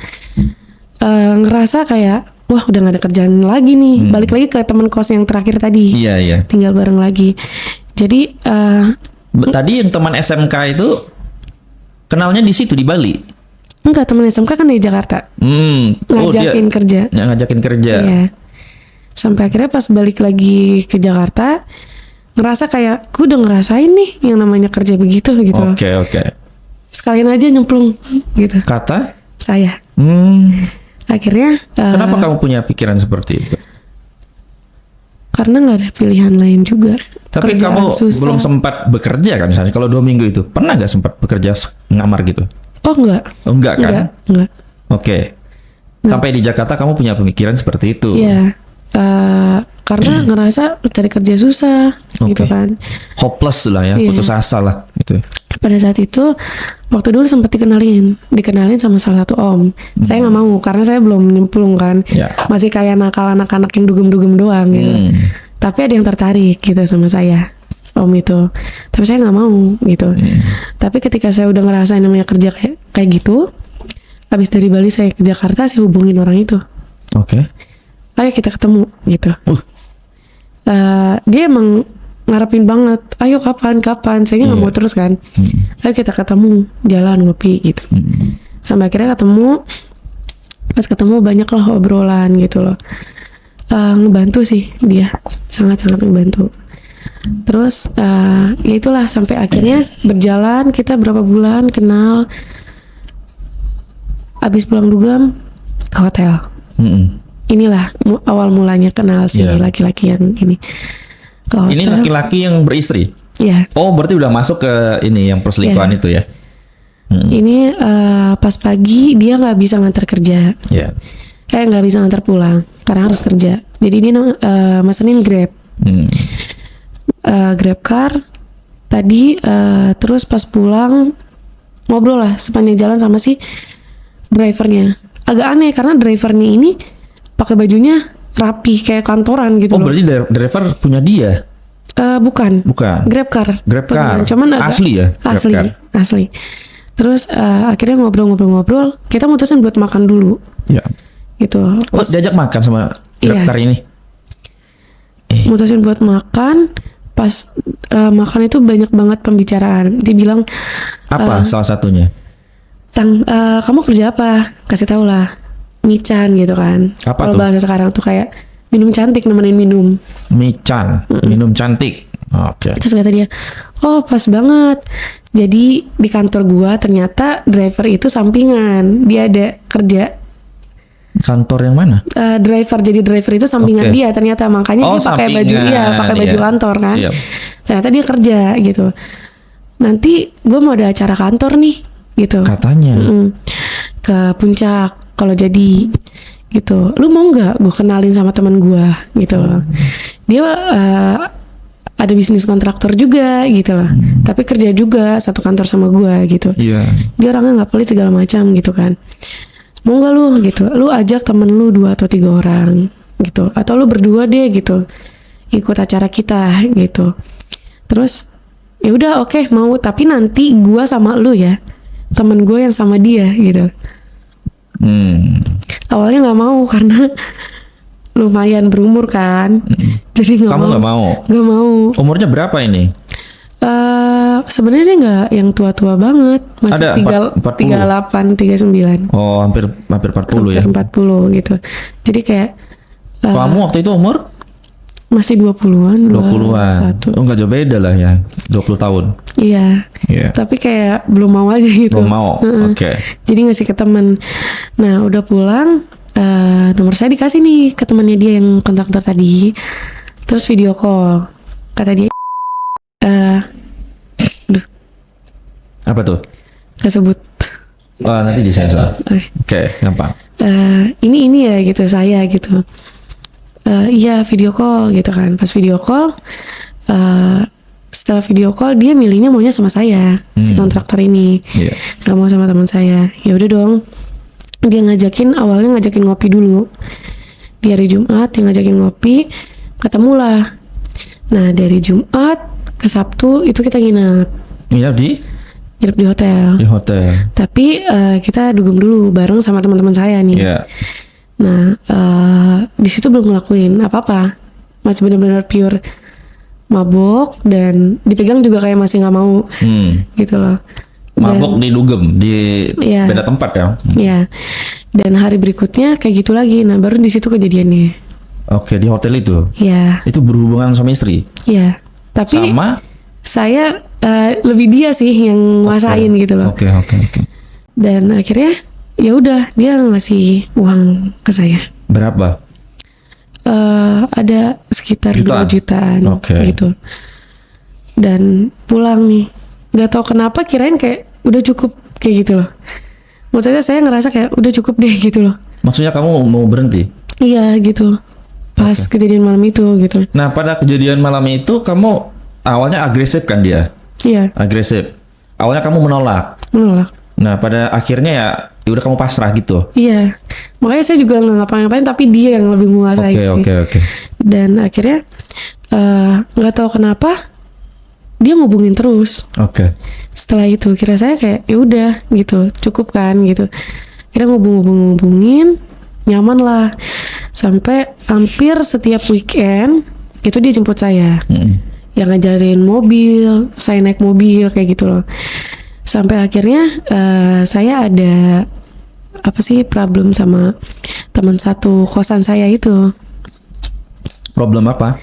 B: ngerasa kayak wah udah gak ada kerjaan lagi nih. Balik lagi ke teman kos yang terakhir tadi.
A: Iya, iya.
B: Tinggal bareng lagi. Jadi
A: Tadi yang teman SMK itu kenalnya di situ di Bali.
B: enggak, teman SMK kan dari Jakarta. Ngajakin kerja.
A: Ngajakin kerja.
B: Iya. Sampai akhirnya pas balik lagi ke Jakarta, ngerasa kayak gue udah ngerasain nih yang namanya kerja begitu gitu loh.
A: Oke.
B: Sekalian aja nyemplung gitu.
A: Kata?
B: Saya. Akhirnya
A: Kenapa kamu punya pikiran seperti itu?
B: karena nggak ada pilihan lain juga.
A: Tapi
B: Kerjaan
A: kamu
B: susah.
A: belum sempat bekerja kan misalnya kalau 2 minggu itu pernah nggak sempat bekerja ngamar gitu?
B: Oh enggak.
A: Oh, enggak kan?
B: Enggak.
A: Oke. Sampai di Jakarta kamu punya pemikiran seperti itu.
B: Iya. Karena ngerasa cari kerja susah gitu
A: Oke.
B: kan.
A: Hopeless lah ya,
B: Iya.
A: putus asa lah gitu.
B: Pada saat itu waktu dulu sempat dikenalin sama salah satu om. Saya nggak mau karena saya belum nyemplung kan.
A: Ya.
B: Masih kayak nakal anak-anak yang dugem-dugem doang gitu. Tapi ada yang tertarik gitu sama saya, om itu. Tapi saya nggak mau gitu. Tapi ketika saya udah ngerasain namanya kerja kayak gitu, habis dari Bali saya ke Jakarta, saya hubungin orang itu.
A: Oke.
B: Ayo kita ketemu gitu. Dia emang ngarepin banget, ayo kapan, saya nggak mau terus kan. Ayo kita ketemu, jalan ngopi gitu. Sampai akhirnya ketemu, pas ketemu banyak lah obrolan gitu loh. Ngebantu sih dia, sangat-sangat ngebantu. Terus ya itulah sampai akhirnya berjalan kita berapa bulan kenal. Abis pulang dugem ke hotel. Inilah awal mulanya kenal si
A: Iya.
B: laki-laki yang ini. Ke hotel.
A: Ini laki-laki yang beristri.
B: Ya,
A: Oh, berarti udah masuk ke ini yang perselingkuhan itu ya?
B: ini pas pagi dia nggak bisa ngantar kerja.
A: Ya.
B: Nggak bisa ngantar pulang karena harus kerja. Jadi dia mesenin Grab. Grab car. Tadi terus pas pulang ngobrol lah sepanjang jalan sama si drivernya. Agak aneh karena drivernya ini pakai bajunya rapi kayak kantoran gitu
A: Oh,
B: loh.
A: berarti driver punya dia?
B: Bukan.
A: Bukan.
B: Grab car.
A: Grab car.
B: Cuman agak
A: Asli ya? Grab
B: Asli,
A: car.
B: asli. Terus akhirnya ngobrol-ngobrol, kita mutusin buat makan dulu,
A: Ya.
B: gitu.
A: Oh, diajak makan sama Grab
B: Iya.
A: car ini?
B: Mutusin buat makan. Pas makan itu banyak banget pembicaraan. Dia bilang,
A: Apa salah satunya?
B: kamu kerja apa? Kasih tau lah. Mican gitu kan.
A: Apa
B: Kalau
A: tuh?
B: bahasa sekarang tuh kayak minum cantik, nemenin minum.
A: Mican, minum cantik. Oke.
B: Terus kata dia, oh pas banget. Jadi di kantor gua ternyata driver itu sampingan. Dia ada kerja.
A: Kantor yang mana?
B: Jadi driver itu sampingan
A: Oke.
B: dia ternyata. Makanya
A: Oh,
B: dia pakai baju,
A: sampingan,
B: pakai baju
A: iya.
B: kantor kan.
A: Siap.
B: Ternyata dia kerja gitu. Nanti gue mau ada acara kantor nih gitu.
A: Katanya.
B: Ke puncak kalau jadi gitu. Lu mau nggak gue kenalin sama teman gue gitu loh. Dia ada bisnis kontraktor juga gitu loh. Tapi kerja juga satu kantor sama gue gitu.
A: Iya.
B: Dia orangnya nggak pelit segala macam gitu kan. Mau nggak lu gitu? Lu ajak temen lu 2 atau 3 orang gitu. Atau lu berdua deh gitu. Ikut acara kita gitu. Terus ya udah oke, mau, tapi nanti gua sama lu ya. Temen gue yang sama dia gitu. Awalnya nggak mau karena lumayan berumur kan. Jadi
A: Kamu nggak mau?
B: Nggak mau.
A: Umurnya berapa ini?
B: Sebenarnya sih nggak yang tua-tua banget. Masih
A: Ada
B: 38, 39.
A: Oh, hampir 40 ya.
B: Hampir 40 gitu. Jadi kayak
A: Kamu waktu itu umur
B: masih 20-an,
A: 20-an.
B: 21.
A: Oh, nggak jauh beda lah ya. 20 tahun.
B: Iya.
A: Iya.
B: Tapi kayak belum mau aja gitu.
A: Belum mau. Oke.
B: Jadi ngasih ke temen. Nah udah pulang, nomor saya dikasih nih ke temannya dia yang kontraktor tadi. Terus video call. Kata dia,
A: Apa tuh?
B: gak sebut.
A: Oh, nanti disensor.
B: Oke.
A: Oke, gampang.
B: Ini ya gitu, saya gitu. Iya video call gitu kan. Pas video call, setelah video call dia milihnya maunya sama saya, si kontraktor ini.
A: Iya.
B: Gak mau sama teman saya. Ya udah dong. Dia awalnya ngajakin ngopi dulu. Di hari Jumat dia ngajakin ngopi, ketemulah. Nah dari Jumat ke Sabtu itu kita nginep
A: Nginep
B: di
A: di hotel.
B: Tapi kita dugem dulu bareng sama teman-teman saya nih.
A: Iya.
B: Nah di situ belum ngelakuin apa-apa, masih benar-benar pure mabok dan dipegang juga kayak masih nggak mau gitu loh.
A: Mabok di dugem di
B: Iya.
A: beda tempat ya.
B: Ya, dan hari berikutnya kayak gitu lagi. Nah baru di situ kejadiannya.
A: Oke, di hotel itu.
B: Ya,
A: Itu berhubungan sama istri.
B: ya. Tapi
A: Sama.
B: saya lebih dia sih yang nguasain gitu loh.
A: Oke.
B: Dan akhirnya ya udah dia ngasih uang ke saya.
A: Berapa?
B: Ada sekitar
A: Jutaan?
B: 2 jutaan
A: Oke.
B: gitu. Dan pulang nih. Gak tau kenapa kirain kayak udah cukup kayak gitu loh. Maksudnya saya ngerasa kayak udah cukup deh gitu loh.
A: Maksudnya kamu mau berhenti?
B: Iya gitu. Pas kejadian malam itu gitu.
A: Nah, pada kejadian malam itu kamu awalnya agresif kan dia?
B: Iya,
A: Agresif. Awalnya kamu menolak.
B: menolak.
A: Nah, pada akhirnya ya udah kamu pasrah gitu.
B: Iya. Makanya saya juga nggak ngapa-ngapain tapi dia yang lebih menguasai sih.
A: Oke.
B: Dan akhirnya nggak tahu kenapa dia ngubungin terus.
A: Oke.
B: Setelah itu kira saya kayak ya udah gitu, cukup kan gitu. Kira ngubungin, nyaman lah. Sampai hampir setiap weekend itu dia jemput saya. Yang ngajarin mobil, saya naik mobil kayak gitu loh. Sampai akhirnya saya ada problem sama teman satu kosan saya itu.
A: Problem apa?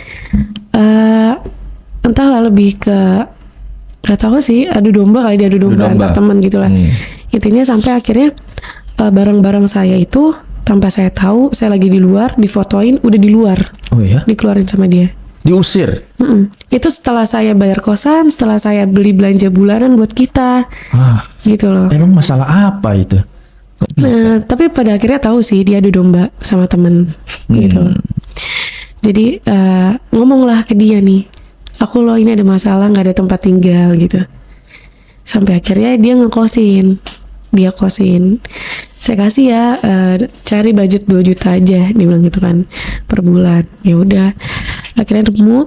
B: entahlah lebih ke gak tahu sih, adu domba kali, dia adu domba antar teman gitu lah. Intinya sampai akhirnya barang-barang saya itu tanpa saya tahu, saya lagi di luar, difotoin udah di luar.
A: Oh ya?
B: Dikeluarin sama dia.
A: Diusir?
B: Itu setelah saya bayar kosan, setelah saya beli belanja bulanan buat kita. Gitu loh.
A: Emang masalah apa itu? Kok bisa?
B: Nah, tapi pada akhirnya tahu sih dia adu domba sama temen gitu loh. Jadi ngomonglah ke dia nih, aku loh ini ada masalah, nggak ada tempat tinggal gitu. Sampai akhirnya dia ngekosin, dia kosin. Saya kasih ya, cari budget 2 juta aja, dia bilang gitu kan, per bulan. Ya udah, akhirnya nemu.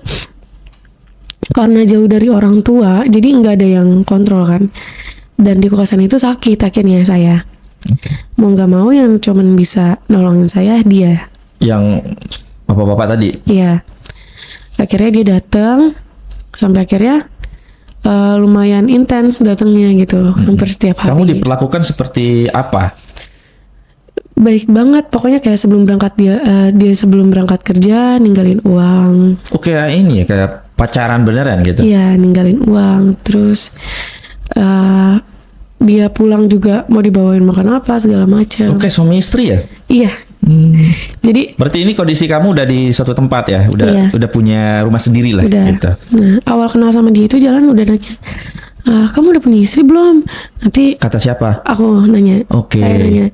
B: Karena jauh dari orang tua, jadi nggak ada yang kontrol kan. Dan di kosan itu sakit akhirnya saya. Mau nggak mau yang cuman bisa nolongin saya dia.
A: Yang bapak-bapak tadi?
B: Iya. Akhirnya dia datang, sampai akhirnya lumayan intens datangnya gitu, hampir setiap hari.
A: Kamu diperlakukan seperti apa?
B: Baik banget, pokoknya kayak sebelum berangkat dia sebelum berangkat kerja ninggalin uang.
A: Oke, ini ya kayak pacaran beneran gitu?
B: Iya, ninggalin uang. Terus dia pulang juga mau dibawain makan apa segala macam.
A: Oke, suami istri ya?
B: Iya. Jadi
A: berarti ini kondisi kamu udah di suatu tempat ya?
B: Iya.
A: Udah punya rumah sendiri lah
B: udah.
A: gitu.
B: Nah, awal kenal sama dia itu jalan udah nanya, kamu udah punya istri belum? Nanti
A: Kata siapa?
B: aku nanya.
A: Oke.
B: Saya nanya.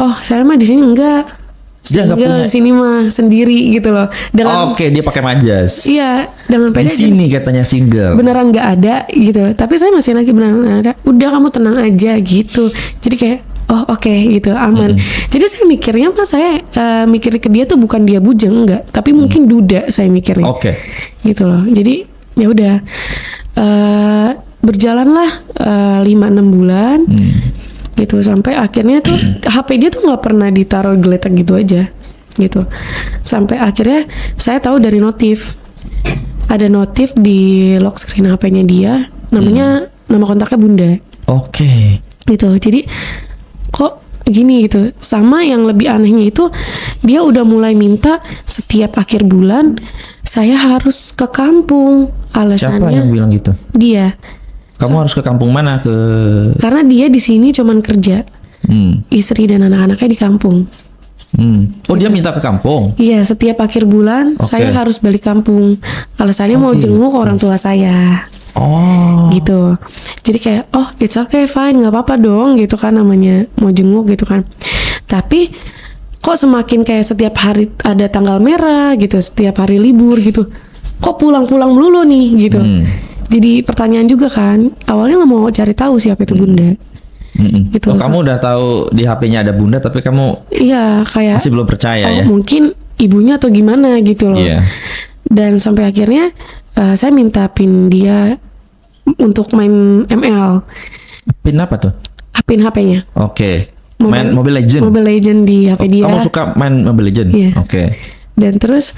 B: Oh, saya mah di sini enggak.
A: Dia nggak
B: Single
A: punya.
B: di sini mah sendiri gitu loh. Dengan
A: Oke, dia pakai majas.
B: iya, dengan
A: Di
B: pede
A: sini katanya single.
B: beneran nggak ada gitu. Tapi saya masih lagi beneran ada. Udah kamu tenang aja gitu. Jadi kayak oh oke gitu aman. Jadi saya mikirnya pas saya mikir ke dia tuh bukan dia bujeng enggak, tapi mungkin duda saya mikirnya.
A: Oke.
B: Gitu loh. Jadi ya udah berjalanlah 5-6 bulan. Gitu sampai akhirnya tuh HP dia tuh nggak pernah ditaruh geletak gitu aja gitu. Sampai akhirnya saya tahu dari notif. Ada notif di lock screen HP-nya dia, namanya nama kontaknya Bunda.
A: Oke.
B: Gitu. Jadi kok gini gitu. Sama yang lebih anehnya itu dia udah mulai minta setiap akhir bulan saya harus ke kampung.
A: Siapa
B: Alasannya
A: yang bilang gitu?
B: dia.
A: Kamu harus ke kampung mana?
B: Karena dia di sini cuman kerja. Istri dan anak-anaknya di kampung.
A: Oh, dia minta ke kampung?
B: Iya, setiap akhir bulan
A: Oke.
B: saya harus balik kampung. Alasannya mau jenguk orang tua saya.
A: Oh.
B: Gitu. Jadi kayak oh it's okay fine, nggak apa-apa dong gitu kan, namanya mau jenguk gitu kan. Tapi kok semakin kayak setiap hari ada tanggal merah gitu, setiap hari libur gitu, kok pulang-pulang melulu nih gitu. Jadi pertanyaan juga kan, awalnya nggak mau cari tahu siapa itu Bunda. Gitu.
A: Oh, kamu udah tahu di HP-nya ada Bunda, tapi kamu
B: Iya kayak
A: masih belum percaya ya?
B: mungkin ibunya atau gimana gitu loh.
A: Iya.
B: Dan sampai akhirnya saya minta pin dia untuk main ML.
A: Pin apa tuh?
B: Pin HP-nya.
A: Oke. Main Mobile Legend.
B: Mobile Legend di HP dia.
A: Kamu suka main Mobile Legend?
B: Iya.
A: Oke.
B: Dan terus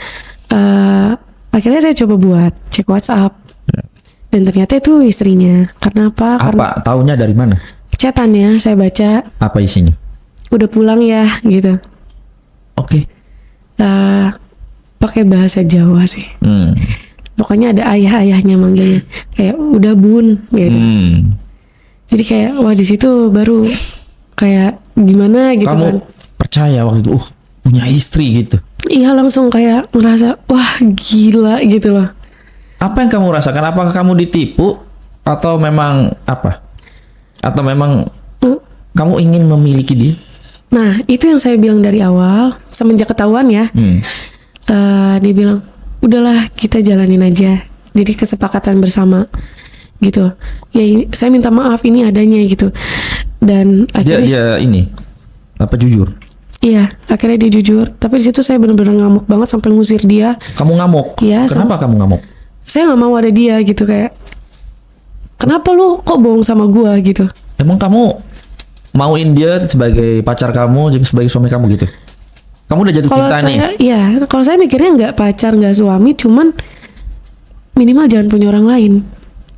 B: akhirnya saya coba buat cek WhatsApp. Dan ternyata itu istrinya. Karena apa? Karena
A: Taunya dari mana?
B: chatannya saya baca
A: Apa isinya?
B: udah pulang ya gitu.
A: Oke.
B: Pakai bahasa Jawa sih. Pokoknya ada ayah-ayahnya manggilnya. Kayak udah bun gitu. Jadi kayak wah di situ baru kayak gimana gitu
A: Kamu
B: kan.
A: percaya waktu itu, punya istri gitu?
B: Iya langsung kayak ngerasa wah gila gitu loh.
A: Apa yang kamu rasakan? Apakah kamu ditipu atau memang apa? Atau memang kamu ingin memiliki dia?
B: Nah itu yang saya bilang dari awal semenjak ketahuan ya. Dia bilang udahlah kita jalanin aja. Jadi kesepakatan bersama gitu. Ya saya minta maaf ini adanya gitu. Dan akhirnya
A: Dia ini apa jujur?
B: iya akhirnya dia jujur. Tapi di situ saya benar-benar ngamuk banget sampai ngusir dia.
A: Kamu ngamuk?
B: Iya,
A: Kenapa kamu ngamuk?
B: Saya nggak mau ada dia gitu kayak kenapa lu kok bohong sama gua gitu.
A: Emang kamu mauin dia sebagai pacar kamu, juga sebagai suami kamu gitu? Kamu udah jatuh
B: Kalau
A: cinta nih?
B: saya, iya, kalau saya mikirnya nggak pacar, nggak suami, cuman minimal jangan punya orang lain,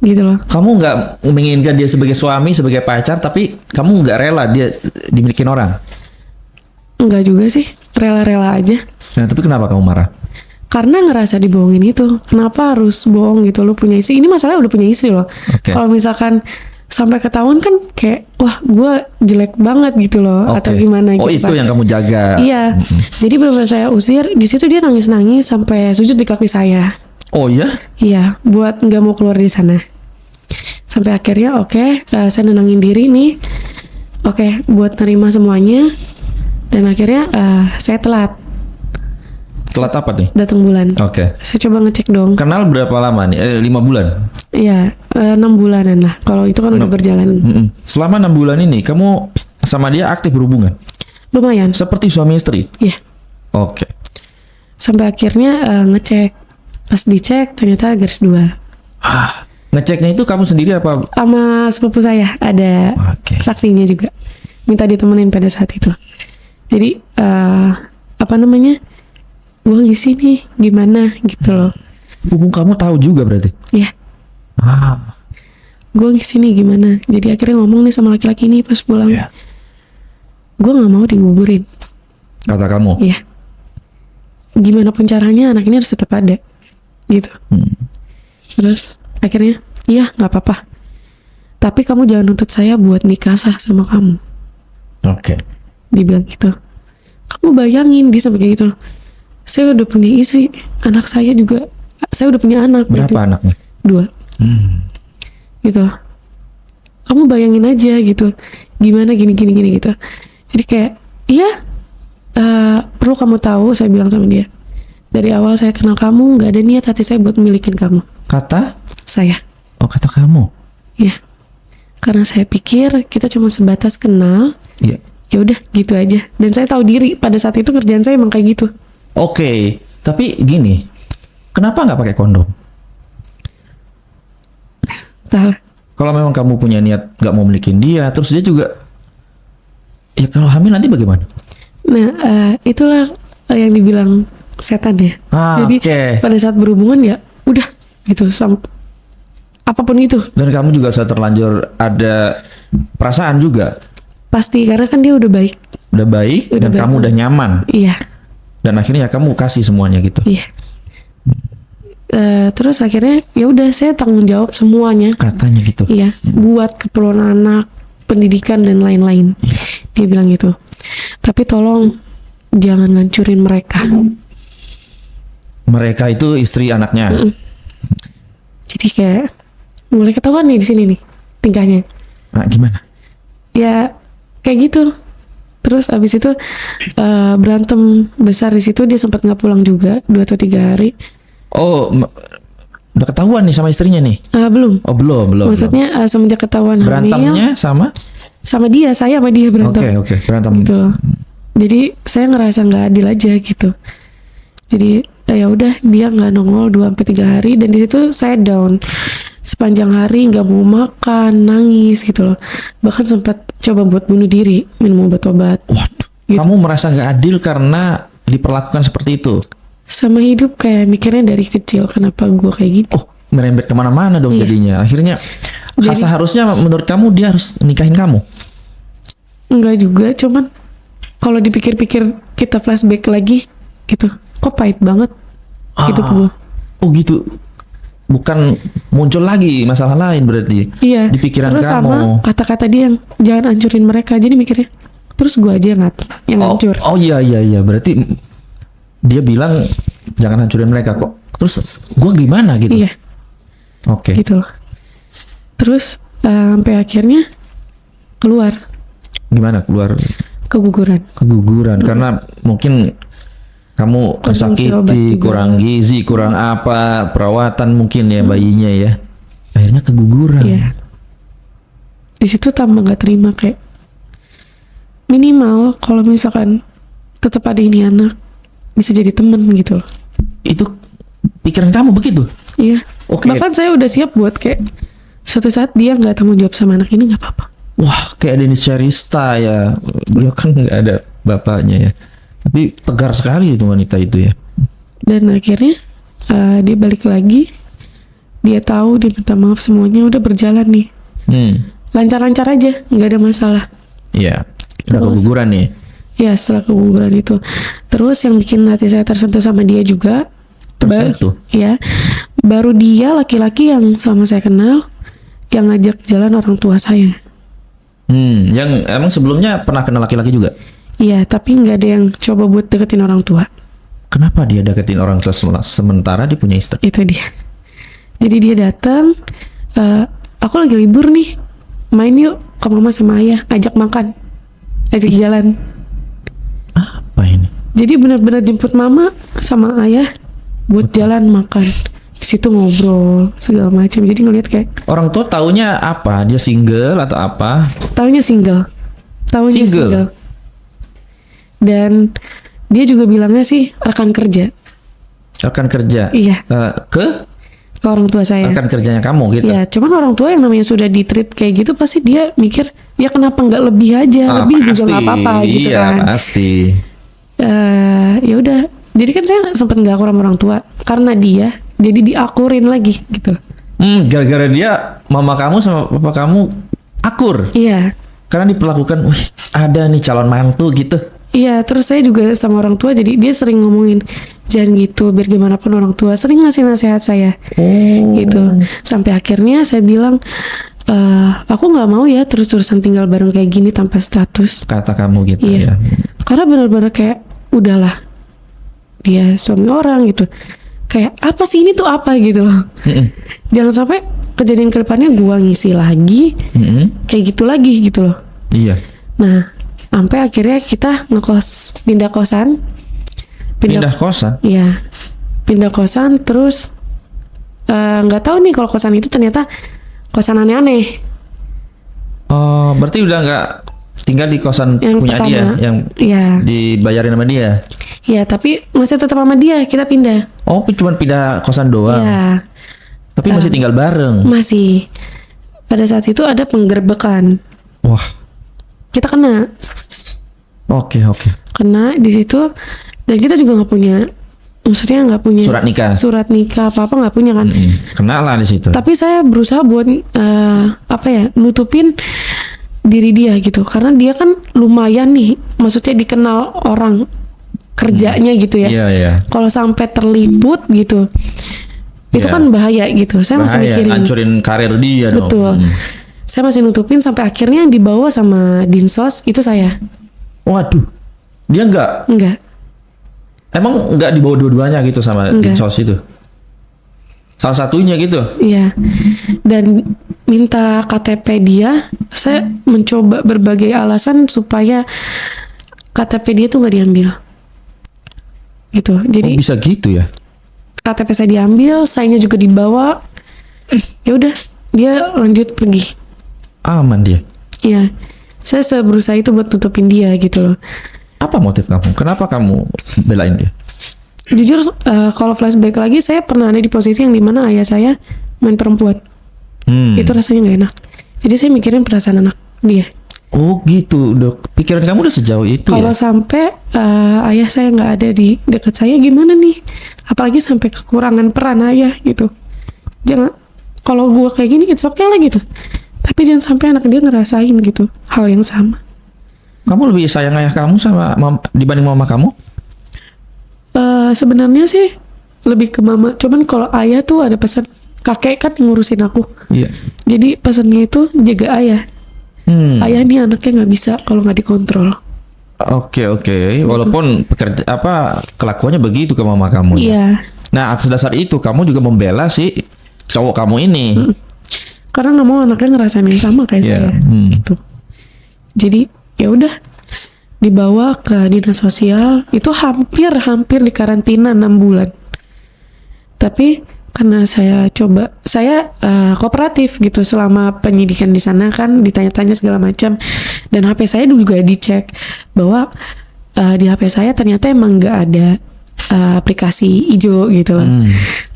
B: gitu loh.
A: Kamu nggak menginginkan dia sebagai suami, sebagai pacar, tapi kamu nggak rela dia dimiliki orang?
B: Enggak juga sih, rela-rela aja.
A: Nah, tapi kenapa kamu marah?
B: karena ngerasa dibohongin itu. Kenapa harus bohong gitu, lu punya istri, ini masalahnya udah punya istri loh.
A: Oke.
B: Kalau misalkan sampai ketahuan kan kayak wah gue jelek banget gitu loh, atau
A: Oke.
B: gimana
A: Oh,
B: gitu
A: itu
B: kan.
A: yang kamu jaga.
B: Iya, jadi benar-benar saya usir. Di situ dia nangis-nangis sampai sujud di kaki saya.
A: Oh ya?
B: Iya, buat nggak mau keluar di sana. Sampai akhirnya saya nenangin diri nih. Oke, buat nerima semuanya. Dan akhirnya saya telat
A: Telat apa nih?
B: datang bulan.
A: Oke.
B: Saya coba ngecek dong.
A: Kenal berapa lama nih? 5 bulan.
B: Iya, 6 bulanan lah. Kalau itu kan udah berjalan
A: Mm-mm. Selama 6 bulan ini kamu sama dia aktif berhubungan
B: lumayan.
A: seperti suami istri.
B: Iya.
A: Oke.
B: Sampai akhirnya ngecek. Pas dicek ternyata garis 2.
A: Ngeceknya itu kamu sendiri apa?
B: Sama sepupu saya ada
A: Oke.
B: saksinya juga. Minta ditemenin pada saat itu. Jadi gue ngisi nih gimana gitu loh.
A: Hubung kamu tahu juga berarti.
B: Ya,
A: Ah.
B: gue ngisi nih gimana. Jadi akhirnya ngomong nih sama laki-laki ini pas pulang.
A: Iya.
B: Gue nggak mau digugurin.
A: Kata kamu.
B: Iya. Gimana pun caranya anak ini harus tetap ada. Gitu. Terus akhirnya, iya nggak apa-apa. Tapi kamu jangan nuntut saya buat nikah sah sama kamu.
A: Oke.
B: Dibilang gitu. Kamu bayangin dia sampai kayak gitu loh. Saya udah punya istri, anak saya juga, saya udah punya anak.
A: Berapa
B: gitu.
A: anaknya?
B: 2. Gitu loh. Kamu bayangin aja gitu. Gimana gini gitu. Jadi kayak, iya, perlu kamu tahu, saya bilang sama dia. Dari awal saya kenal kamu, gak ada niat hati saya buat milikin kamu.
A: Kata?
B: Saya.
A: Oh, kata kamu.
B: Ya. Karena saya pikir kita cuma sebatas kenal.
A: Iya.
B: Ya udah gitu aja. Dan saya tahu diri pada saat itu kerjaan saya emang kayak gitu.
A: Oke. Tapi gini, kenapa nggak pakai kondom?
B: Entahlah.
A: Kalau memang kamu punya niat nggak mau milikin dia, terus dia juga, ya kalau hamil nanti bagaimana?
B: Nah, itulah yang dibilang setan ya.
A: Ah,
B: Jadi
A: oke.
B: pada saat berhubungan ya udah gitu apapun itu
A: Dan kamu juga sudah terlanjur ada perasaan juga,
B: pasti karena kan dia udah baik.
A: udah baik
B: Udah
A: dan
B: baik.
A: kamu udah nyaman,
B: Iya,
A: dan akhirnya kamu kasih semuanya gitu.
B: iya. Terus akhirnya ya udah saya tanggung jawab semuanya.
A: Katanya gitu.
B: Iya, buat keperluan anak, pendidikan dan lain-lain. Dia bilang gitu. Tapi tolong jangan ngancurin mereka.
A: Mereka itu istri anaknya.
B: Jadi kayak mulai ketahuan nih di sini nih tingkahnya.
A: Nah, gimana?
B: Ya kayak gitu. Terus abis itu berantem besar di situ, dia sempat nggak pulang juga 2 atau 3 hari.
A: Oh, udah ketahuan nih sama istrinya nih?
B: Belum.
A: Oh, belum.
B: Maksudnya semenjak ketahuan hamil
A: Berantemnya sama?
B: sama dia, saya sama dia berantem.
A: Oke, berantem.
B: Gitu loh. Jadi saya ngerasa nggak adil aja gitu. Jadi ya udah dia nggak nongol 2 sampai 3 hari, dan di situ saya down sepanjang hari, nggak mau makan, nangis gitu loh. Bahkan sempat coba buat bunuh diri, minum obat-obat.
A: Waduh,
B: Gitu.
A: kamu merasa nggak adil karena diperlakukan seperti itu?
B: Sama hidup kayak mikirnya dari kecil kenapa gue kayak gini.
A: Oh, merembet kemana-mana dong
B: Iya.
A: jadinya. Akhirnya seharusnya menurut kamu dia harus nikahin kamu.
B: Enggak juga, cuman kalau dipikir-pikir kita flashback lagi gitu, kok pahit banget hidup gue.
A: Oh gitu. Bukan muncul lagi masalah lain berarti.
B: Iya.
A: Di pikiran
B: Terus
A: kamu.
B: sama kata-kata dia yang jangan hancurin mereka, jadi mikirnya terus gue aja yang hancur.
A: Oh iya. Berarti dia bilang jangan hancurin mereka kok. Terus gua gimana gitu?
B: Iya,
A: Oke.
B: gitu loh. Terus sampai akhirnya keluar
A: Gimana keluar
B: keguguran.
A: keguguran karena mungkin kamu
B: Konsumsi obat
A: tersakiti,
B: juga.
A: kurang gizi, kurang apa, perawatan mungkin ya bayinya ya. Akhirnya keguguran.
B: Iya. Di situ tambah nggak terima kayak minimal kalau misalkan tetap ada ini anak bisa jadi temen gitu loh.
A: Itu pikiran kamu begitu?
B: Iya.
A: Oke.
B: Bahkan saya udah siap buat kayak suatu saat dia nggak tanggung jawab sama anak ini nggak apa-apa.
A: Wah, kayak Denis Syarista ya. Dia kan nggak ada bapaknya ya. Tapi tegar sekali itu wanita itu ya.
B: Dan akhirnya dia balik lagi. Dia tahu, dia minta maaf, semuanya udah berjalan nih. Lancar-lancar aja, nggak ada masalah.
A: Iya. Udah
B: Terus?
A: keguguran nih.
B: Ya setelah keguguran itu. Terus yang bikin hati saya tersentuh sama dia juga,
A: Terus tuh.
B: Ya, baru dia laki-laki yang selama saya kenal yang ngajak jalan orang tua saya.
A: Yang emang sebelumnya pernah kenal laki-laki juga?
B: Iya, tapi nggak ada yang coba buat deketin orang tua.
A: Kenapa dia deketin orang tua sementara dia punya istri?
B: Itu dia. Jadi dia datang, aku lagi libur nih, main yuk ke mama sama ayah, ajak makan, ajak jalan.
A: Apa ini?
B: Jadi benar-benar jemput mama sama ayah buat jalan makan. Di situ ngobrol segala macam. Jadi ngeliat kayak
A: Orang tua taunya apa? Dia single atau apa?
B: taunya single.
A: Single?
B: Dan dia juga bilangnya sih rekan kerja.
A: Rekan kerja?
B: Iya.
A: Ke
B: Orang tua saya.
A: rekan kerjanya kamu gitu?
B: Ya, cuman orang tua yang namanya sudah di-treat kayak gitu pasti dia mikir, ya kenapa nggak lebih aja, lebih juga nggak apa-apa gitu
A: iya,
B: kan.
A: pasti.
B: Ya udah, jadi kan saya sempat nggak akur sama orang tua karena dia, jadi diakurin lagi gitu.
A: Gara-gara dia, mama kamu sama papa kamu akur.
B: Iya,
A: Karena diperlakukan, wih ada nih calon mantu gitu.
B: iya. Terus saya juga sama orang tua, jadi dia sering ngomongin jangan gitu, biar gimana pun orang tua sering ngasih nasihat saya. Gitu. Sampai akhirnya saya bilang, aku nggak mau ya terus-terusan tinggal bareng kayak gini tanpa status.
A: Kata kamu gitu
B: Iya.
A: ya.
B: Karena benar-benar kayak udahlah, dia suami orang gitu. Kayak apa sih ini tuh apa gitu loh. Jangan sampai kejadian kedepannya gua ngisi lagi, kayak gitu lagi gitu loh.
A: Iya.
B: Nah, sampai akhirnya kita ngekos, pindah kosan.
A: Pindah kosan?
B: Iya, pindah kosan terus nggak tahu nih kalau kosan itu ternyata kosan aneh-aneh.
A: Oh, berarti udah nggak tinggal di kosan
B: Yang
A: punya
B: pertama,
A: dia, yang
B: iya.
A: dibayarin sama dia.
B: Iya, tapi masih tetap sama dia, kita pindah.
A: Oh, cuma pindah kosan doang.
B: Iya,
A: Tapi masih tinggal bareng.
B: masih. Pada saat itu ada penggerbekan.
A: Wah,
B: Kita kena
A: oke.
B: di situ, dan kita juga nggak punya, maksudnya nggak punya
A: Surat nikah.
B: apa nggak punya kan.
A: Kena lah di situ.
B: Tapi saya berusaha buat nutupin diri dia gitu, karena dia kan lumayan nih, maksudnya dikenal orang kerjanya gitu ya.
A: Iya.
B: Kalau sampai terliput gitu, itu
A: Iya.
B: kan bahaya gitu. Saya masih
A: Bahaya,
B: mikirin.
A: hancurin karir dia dong.
B: Betul. Saya masih nutupin sampai akhirnya yang dibawa sama Dinsos itu saya.
A: Waduh, dia
B: Enggak.
A: emang nggak dibawa dua-duanya gitu sama
B: Enggak.
A: Dinsos itu? Salah satunya gitu?
B: Iya. Dan minta KTP dia, saya mencoba berbagai alasan supaya KTP dia tuh nggak diambil. Gitu. Jadi
A: Oh, bisa gitu ya?
B: KTP saya diambil, sayanya juga dibawa. Ya udah, dia lanjut pergi.
A: Aman dia.
B: Iya. Saya berusaha itu buat tutupin dia gitu loh.
A: Apa motif kamu? Kenapa kamu belain dia?
B: Jujur, kalau flashback lagi, saya pernah ada di posisi yang dimana ayah saya main perempuan. Itu rasanya nggak enak. Jadi saya mikirin perasaan anak dia.
A: Oh gitu, pikiran kamu udah sejauh itu
B: Kalau
A: ya?
B: sampai ayah saya nggak ada di dekat saya, gimana nih? Apalagi sampai kekurangan peran ayah gitu. Jangan, kalau gua kayak gini, it's okay lah gitu. Tapi jangan sampai anak dia ngerasain gitu hal yang sama.
A: Kamu lebih sayang ayah kamu sama dibanding mama kamu?
B: Sebenarnya sih lebih ke mama. Cuman kalau ayah tuh ada pesan, kakek kan yang ngurusin aku.
A: Iya.
B: Jadi pesannya itu jaga ayah. Ayah nih anaknya nggak bisa kalau nggak dikontrol.
A: Oke. Walaupun kelakuannya begitu ke mama kamu.
B: Iya.
A: Nah, atas dasar itu kamu juga membela si cowok kamu ini.
B: Karena nggak mau anaknya ngerasain yang sama kayak
A: Iya.
B: saya. Gitu. Jadi ya udah dibawa ke dinas sosial, itu hampir di karantina 6 bulan. Tapi karena saya kooperatif gitu selama penyidikan di sana, kan ditanya-tanya segala macam, dan HP saya juga dicek bahwa di HP saya ternyata emang nggak ada aplikasi hijau gitu loh,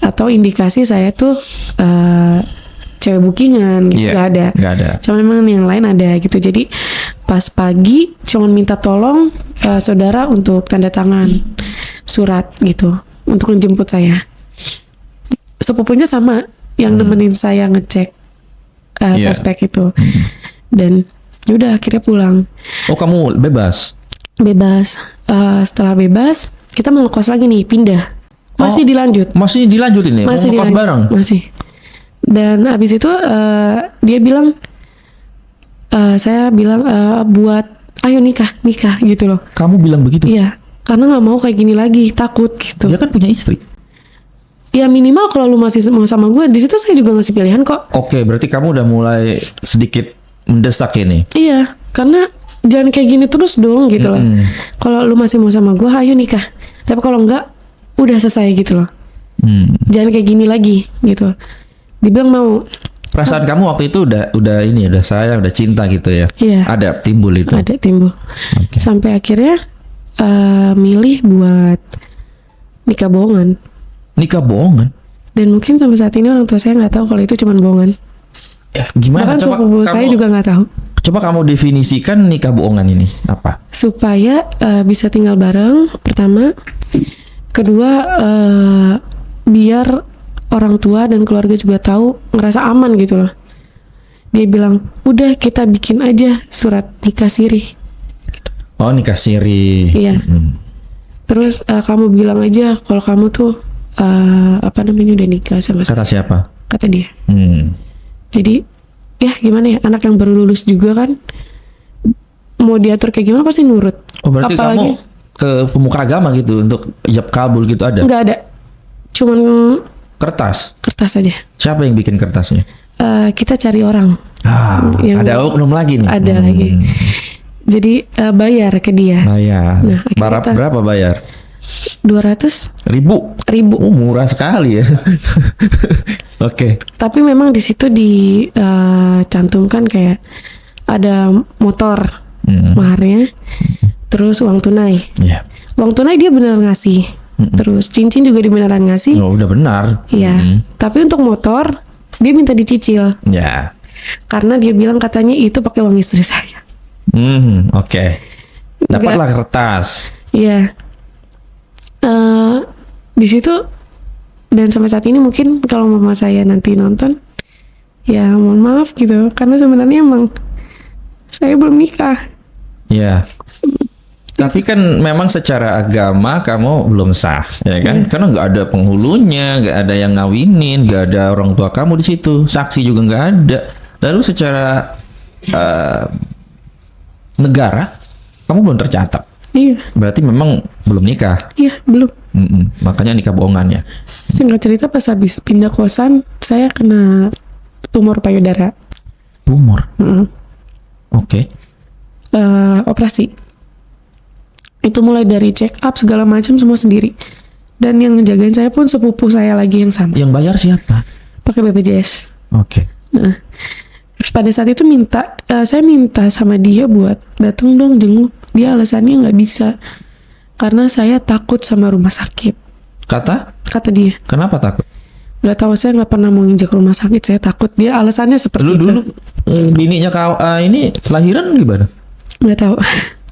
B: atau indikasi saya tuh cewek bookingan gitu.
A: Iya,
B: nggak ada. Cuma memang yang lain ada gitu. Jadi pas pagi cuma minta tolong saudara untuk tanda tangan surat gitu untuk menjemput saya. Sepupunya sama yang nemenin saya ngecek prospek itu. Dan yaudah akhirnya pulang.
A: Oh, kamu bebas?
B: Bebas. Setelah bebas kita mau ngekos lagi nih, pindah. Masih dilanjut.
A: Masih dilanjutin ya?
B: Masih
A: Mau ngekos
B: dilanjut.
A: bareng?
B: Masih. Dan habis itu dia bilang, saya bilang buat ayo nikah gitu loh.
A: Kamu bilang begitu?
B: Iya, karena nggak mau kayak gini lagi, takut gitu.
A: Dia kan punya istri.
B: Ya minimal kalau lu masih mau sama gue, di situ saya juga ngasih pilihan kok.
A: Oke, berarti kamu udah mulai sedikit mendesak ini.
B: Iya, karena jangan kayak gini terus dong gitu loh. Kalau lu masih mau sama gue, ayo nikah. Tapi kalau enggak, udah selesai gitu loh. Jangan kayak gini lagi gitu. Dibilang mau.
A: Perasaan kamu waktu itu udah ini, udah sayang, udah cinta gitu ya?
B: Iya.
A: Ada timbul itu.
B: Ada timbul.
A: Oke.
B: Sampai akhirnya milih buat nikah bohongan.
A: Nikah bohongan?
B: Dan mungkin sampai saat ini orang tua saya nggak tahu kalau itu cuma bohongan.
A: Ya, gimana?
B: Bahkan
A: Coba
B: sepupu saya juga nggak tahu.
A: Coba kamu definisikan nikah bohongan ini apa?
B: Supaya bisa tinggal bareng, pertama. Kedua, biar orang tua dan keluarga juga tahu, ngerasa aman gitu loh. Dia bilang, udah kita bikin aja surat nikah siri.
A: Oh, nikah siri.
B: Iya. Terus kamu bilang aja kalau kamu tuh udah nikah sama saya,
A: Kata siapa?
B: kata dia.
A: Hmm.
B: Jadi ya gimana ya, anak yang baru lulus juga kan, mau diatur kayak gimana pasti nurut.
A: Oh, berarti kamu ke pemuka agama gitu untuk ijab kabul gitu ada?
B: Nggak ada, cuman
A: Kertas?
B: kertas aja.
A: Siapa yang bikin kertasnya?
B: Kita cari orang. Yang
A: Ada oknum lagi nih?
B: ada lagi. Jadi bayar ke dia
A: Bayar.
B: Nah, akhirnya
A: Berapa bayar?
B: 200.000.
A: Ribu? Oh, murah sekali ya. Oke.
B: Tapi memang di situ dicantumkan kayak ada motor maharnya, terus uang tunai.
A: Ya.
B: Uang tunai dia beneran ngasih. Terus cincin juga dia beneran ngasih.
A: Oh, udah benar.
B: Iya. Tapi untuk motor dia minta dicicil
A: Ya.
B: karena dia bilang katanya itu pakai uang istri saya.
A: Oke. Dapatlah kertas.
B: Iya. Di situ, dan sampai saat ini mungkin kalau mama saya nanti nonton, ya mohon maaf gitu, karena sebenarnya emang saya belum nikah.
A: Ya. Tapi kan memang secara agama kamu belum sah, ya kan? Karena nggak ada penghulunya, nggak ada yang ngawinin, nggak ada orang tua kamu di situ, saksi juga nggak ada. Lalu secara negara, kamu belum tercatat.
B: Iya,
A: Berarti memang belum nikah.
B: iya belum.
A: Makanya nikah bohongan ya.
B: Singkat cerita pas habis pindah kosan, saya kena tumor payudara.
A: Tumor.
B: Mm-mm.
A: Oke.
B: Operasi. Itu mulai dari check up segala macam semua sendiri. Dan yang ngejagain saya pun sepupu saya lagi yang sama.
A: Yang bayar siapa?
B: Pakai BPJS.
A: Oke.
B: Nah, pada saat itu saya minta sama dia buat datang dong jenguk. Dia alasannya nggak bisa karena saya takut sama rumah sakit. Kata dia.
A: Kenapa takut?
B: Nggak tahu, saya nggak pernah mau injak rumah sakit. Saya takut. Dia alasannya seperti itu.
A: Dulu bininya kau ini lahiran gimana?
B: Nggak tahu.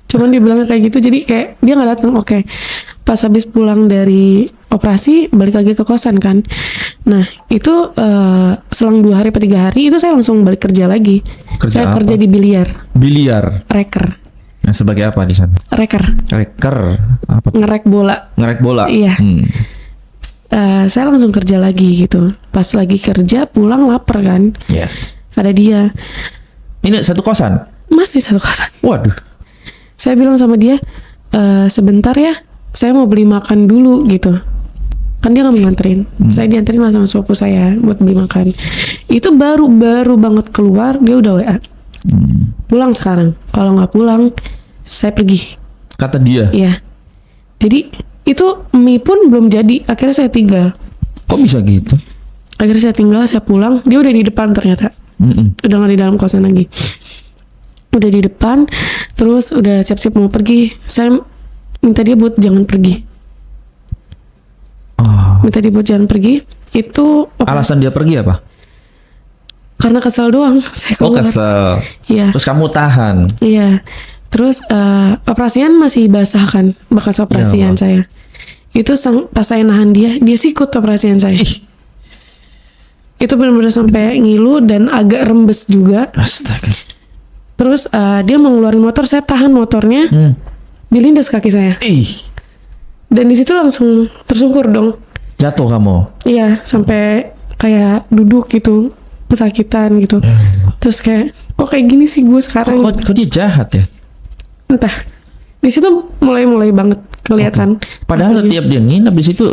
B: Cuman dia bilangnya kayak gitu. Jadi kayak dia nggak datang. Oke. Pas habis pulang dari operasi balik lagi ke kosan kan. Nah itu selang 2 hari atau 3 hari itu saya langsung balik kerja lagi.
A: Kerja
B: saya
A: apa?
B: kerja di biliar.
A: Biliar.
B: Reker.
A: Nah, sebagai apa di sana?
B: Reker.
A: Reker. Apa?
B: Ngerek bola.
A: Ngerek bola.
B: Iya. Saya langsung kerja lagi gitu. Pas lagi kerja pulang lapar kan.
A: Ya.
B: Ada dia.
A: Ini satu kosan.
B: Masih satu kosan.
A: Waduh.
B: Saya bilang sama dia, sebentar ya, saya mau beli makan dulu gitu. Kan dia nggak mau nganterin. Saya dianterin lah sama sepupu saya buat beli makan. Itu baru banget keluar, dia udah WA. Pulang sekarang. Kalau nggak pulang, saya pergi.
A: Kata dia.
B: Iya. Jadi itu mie pun belum jadi. Akhirnya saya tinggal.
A: Kok bisa gitu?
B: Akhirnya saya tinggal, saya pulang. Dia udah di depan ternyata. Udah nggak di dalam kosan lagi. Udah di depan, terus udah siap-siap mau pergi. Saya minta dia buat jangan pergi. Minta dia buat jangan pergi. Itu
A: Alasan dia pergi apa?
B: karena kesel doang. Saya
A: Oh,
B: keluar.
A: kesel.
B: Iya.
A: Terus kamu tahan.
B: Iya. Terus operasian masih basah kan, bekas operasian
A: Ya,
B: saya. Itu pas saya nahan dia sikut operasian saya. Itu benar-benar sampai ngilu dan agak rembes juga.
A: Astaga.
B: Terus dia mau ngeluarin motor, saya tahan motornya, dilindas kaki saya.
A: Ih.
B: Dan di situ langsung tersungkur dong.
A: Jatuh kamu.
B: Iya, sampai kayak duduk gitu, kesakitan gitu. Terus kayak, kok kayak gini sih gue sekarang?
A: Kok dia jahat ya?
B: Entah. Di situ mulai banget kelihatan.
A: Padahal
B: rasanya.
A: tiap dia nginep di situ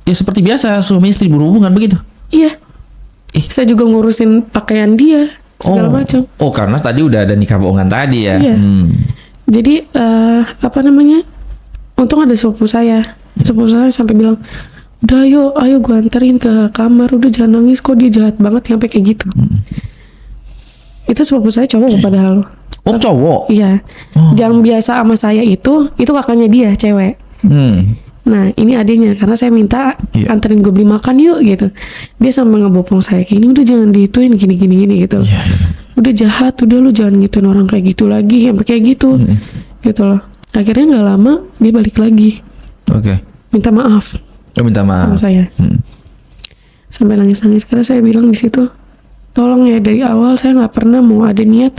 A: ya seperti biasa suami istri berhubungan begitu.
B: Iya. Saya juga ngurusin pakaian dia segala macam.
A: Oh, karena tadi udah ada nikah bohongan tadi ya.
B: Iya. Jadi apa namanya? Untung ada sepupu saya. Sepupu saya sampai bilang, udah ayo gue anterin ke kamar, udah jangan nangis, kok dia jahat banget sampai kayak gitu. Itu sepupu saya cowok padahal.
A: Oh, cowok.
B: Iya. Yang biasa sama saya itu kakaknya dia, cewek. Nah, ini adiknya, karena saya minta anterin gue beli makan yuk gitu. Dia sampai ngebopong saya kayak ini, udah jangan dituin gini gitu. Udah jahat, udah lu jangan ngituin orang kayak gitu lagi, sampai kayak gitu. Gitu loh. Akhirnya nggak lama dia balik lagi.
A: Oke.
B: Minta maaf.
A: Minta maaf
B: Sama saya. Sampai nangis-nangis karena saya bilang di situ, tolong ya, dari awal saya nggak pernah mau ada niat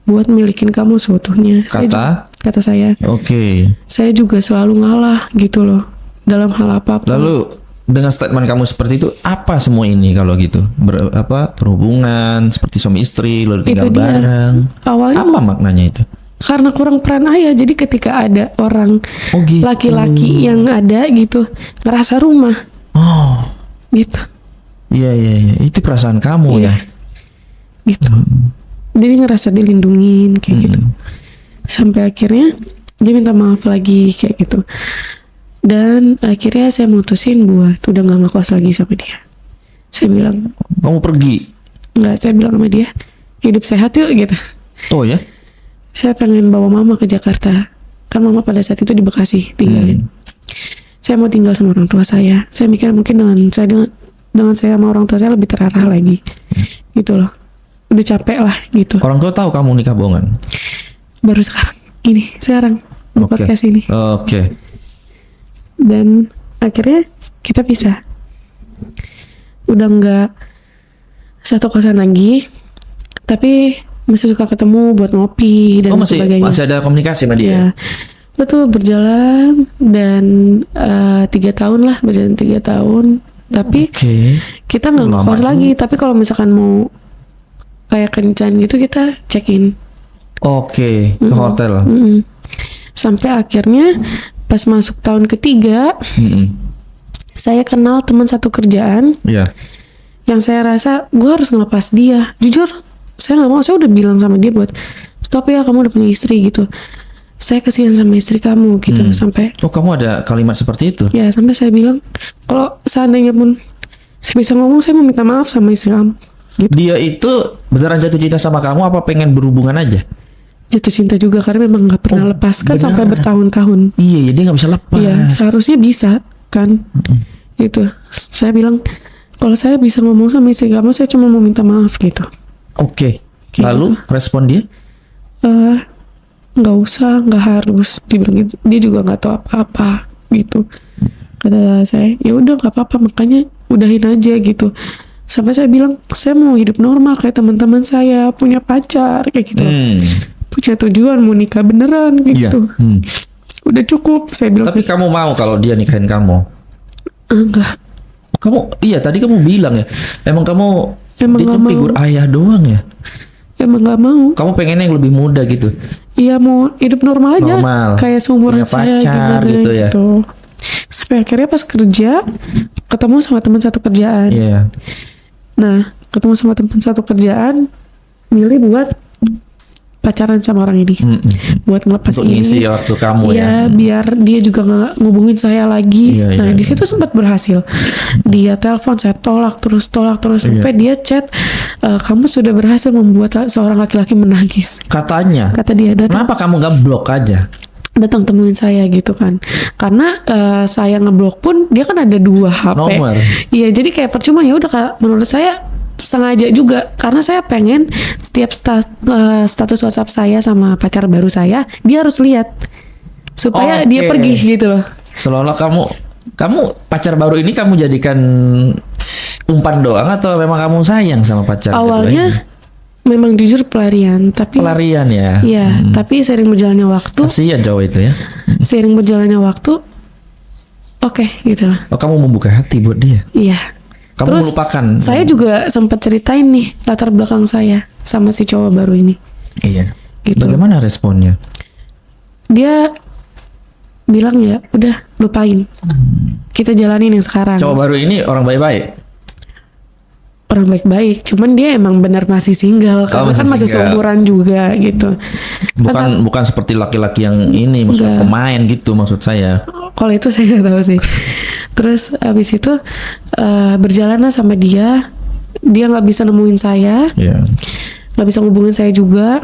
B: buat milikin kamu seutuhnya. Kata saya.
A: Oke.
B: Saya juga selalu ngalah gitu loh dalam hal apapun.
A: Lalu dengan statement kamu seperti itu, apa semua ini kalau gitu? Berhubungan seperti suami istri, lalu tinggal
B: Itu dia.
A: bareng.
B: Awalnya
A: Apa maknanya itu?
B: karena kurang peran ayah, jadi ketika ada orang
A: Gitu.
B: laki-laki yang ada gitu ngerasa rumah
A: Oh,
B: gitu.
A: iya. Itu perasaan kamu ya.
B: Gitu. Jadi ngerasa dilindungin kayak gitu. Sampai akhirnya dia minta maaf lagi kayak gitu. Dan akhirnya saya mutusin buat udah gak ngekos lagi sama dia. Saya bilang,
A: Kamu pergi.
B: enggak, saya bilang sama dia, hidup sehat yuk gitu.
A: Oh ya?
B: Saya pengen bawa mama ke Jakarta. Kan mama pada saat itu di Bekasi tinggalin. Saya mau tinggal sama orang tua saya. Saya mikir mungkin dengan saya sama orang tua saya lebih terarah lagi. Gitu loh. Udah capek lah gitu.
A: Orang tua tahu kamu nikah bohongan?
B: Baru sekarang. Sekarang di
A: Oke.
B: podcast ini.
A: Oke.
B: Dan akhirnya kita pisah. Udah nggak satu kosan lagi, tapi masih suka ketemu buat ngopi dan sebagainya.
A: masih ada komunikasi sama dia?
B: Ya, itu tuh berjalan dan 3 tahun lah, berjalan 3 tahun. Tapi
A: Oke.
B: kita nggak
A: Lama
B: ngekos
A: juga.
B: lagi. Tapi kalau misalkan mau kayak kencan gitu, kita check in.
A: Oke, ke hotel.
B: Sampai akhirnya pas masuk tahun ketiga, saya kenal teman satu kerjaan
A: Iya.
B: yang saya rasa gue harus ngelepas dia. Jujur, saya nggak mau. Saya udah bilang sama dia buat stop ya, kamu udah punya istri gitu. Saya kasihan sama istri kamu gitu. Sampai
A: Oh, kamu ada kalimat seperti itu?
B: ya, sampai saya bilang kalau seandainya pun saya bisa ngomong, saya mau minta maaf sama istri kamu gitu.
A: Dia itu beneran jatuh cinta sama kamu apa pengen berhubungan aja?
B: Jatuh cinta juga karena memang nggak pernah lepaskan
A: benar.
B: sampai bertahun-tahun.
A: Iya, ya dia nggak bisa lepas.
B: Iya, seharusnya bisa kan. Gitu. Saya bilang kalau saya bisa ngomong sama istri kamu, saya cuma mau minta maaf gitu.
A: Oke.
B: Kayak
A: Lalu respon dia?
B: Nggak usah, nggak harus. Dibilang gitu. Dia juga nggak tahu apa-apa gitu. Kata saya, ya udah nggak apa-apa, makanya udahin aja gitu. Sampai saya bilang, saya mau hidup normal kayak teman-teman saya, punya pacar kayak gitu. Punya tujuan mau nikah beneran
A: Iya.
B: gitu. Udah cukup, saya bilang.
A: Tapi kamu mau kalau dia nikahin kamu?
B: Enggak.
A: Iya tadi kamu bilang ya, emang kamu
B: Emang
A: dia
B: nggak
A: tuh
B: mau.
A: figur ayah doang ya.
B: Emang nggak mau.
A: Kamu pengennya yang lebih muda gitu.
B: Iya, mau hidup normal aja.
A: Normal.
B: Kayak seumuran
A: Punya
B: saya
A: pacar
B: gimana
A: gitu ya.
B: Sampai akhirnya pas kerja ketemu sama teman satu kerjaan.
A: Iya.
B: Nah, ketemu sama teman satu kerjaan, milih buat pacaran sama orang ini, buat ngelepas
A: Untuk
B: ini.
A: ngisi waktu kamu
B: Iya,
A: ya.
B: biar dia juga nggak ngubungin saya lagi.
A: Iya,
B: Nah,
A: iya,
B: di situ sempat berhasil. Dia telepon, saya tolak terus sampai dia chat, kamu sudah berhasil membuat seorang laki-laki menangis.
A: Katanya.
B: Kata dia,
A: Kenapa kamu nggak blok aja?
B: datang temuin saya gitu kan, karena saya ngeblok pun dia kan ada 2 HP.
A: Nomor.
B: Iya, jadi kayak percuma. Ya udah, menurut saya sengaja juga karena saya pengen setiap status WhatsApp saya sama pacar baru saya dia harus lihat supaya dia
A: Oke.
B: pergi gitu loh.
A: Seolah kamu pacar baru ini kamu jadikan umpan doang atau memang kamu sayang sama pacar?
B: Awalnya memang jujur pelarian, tapi
A: pelarian ya.
B: iya, tapi seiring berjalannya waktu,
A: Kasihan cowok itu ya.
B: seiring berjalannya waktu oke gitu lah.
A: Oh, kamu membuka hati buat dia.
B: Iya.
A: Kamu
B: Terus
A: melupakan.
B: saya juga sempat ceritain nih latar belakang saya sama si cowok baru ini.
A: Iya.
B: Gitu.
A: Bagaimana responnya?
B: Dia bilang ya udah lupain. Kita jalanin yang sekarang.
A: Cowok baru ini orang baik-baik.
B: Orang baik-baik, cuman dia emang benar masih single karena
A: masih
B: kan masih
A: single.
B: seumuran juga gitu.
A: Bukan seperti laki-laki yang ini, maksud
B: Enggak.
A: pemain gitu maksud saya.
B: Kalau itu saya nggak tahu sih. Terus abis itu berjalan sama dia nggak bisa nemuin saya,
A: Iya.
B: nggak bisa ngubungin saya juga,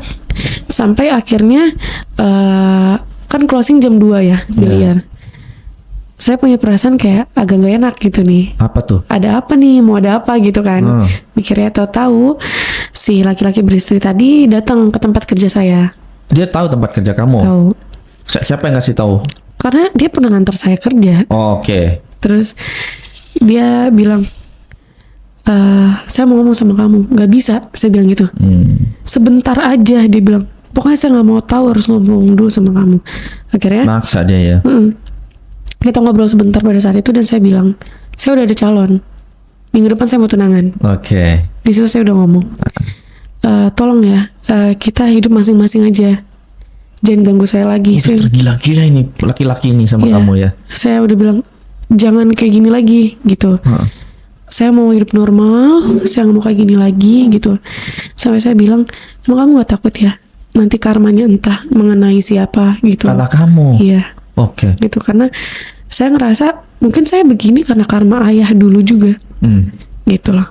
B: sampai akhirnya kan closing jam 2 ya biliar. Saya punya perasaan kayak agak gak enak gitu nih.
A: Apa tuh?
B: Ada apa nih? Mau ada apa gitu kan? Mikirnya tahu-tahu si laki-laki beristri tadi datang ke tempat kerja saya.
A: Dia tahu tempat kerja kamu.
B: Tahu.
A: Siapa yang ngasih tahu?
B: Karena dia pernah nganter saya kerja.
A: Oh, oke.
B: Terus dia bilang, saya mau ngomong sama kamu. Gak bisa, saya bilang gitu. Sebentar aja, dia bilang. Pokoknya saya gak mau tahu, harus ngomong dulu sama kamu. Akhirnya
A: Maksa dia ya.
B: kita ngobrol sebentar pada saat itu dan saya bilang, saya udah ada calon. Minggu depan saya mau tunangan.
A: Oke.
B: Di situ saya udah ngomong, tolong ya, kita hidup masing-masing aja. Jangan ganggu saya lagi.
A: Itu tergila-gila ini laki-laki ini sama
B: Iya.
A: kamu ya.
B: Saya udah bilang, jangan kayak gini lagi gitu. Saya mau hidup normal, saya nggak mau kayak gini lagi gitu. Sampai saya bilang, emang kamu gak takut ya nanti karmanya entah mengenai siapa gitu.
A: Kata kamu.
B: Iya.
A: Oke.
B: Gitu, karena saya ngerasa mungkin saya begini karena karma ayah dulu juga. Gitu loh.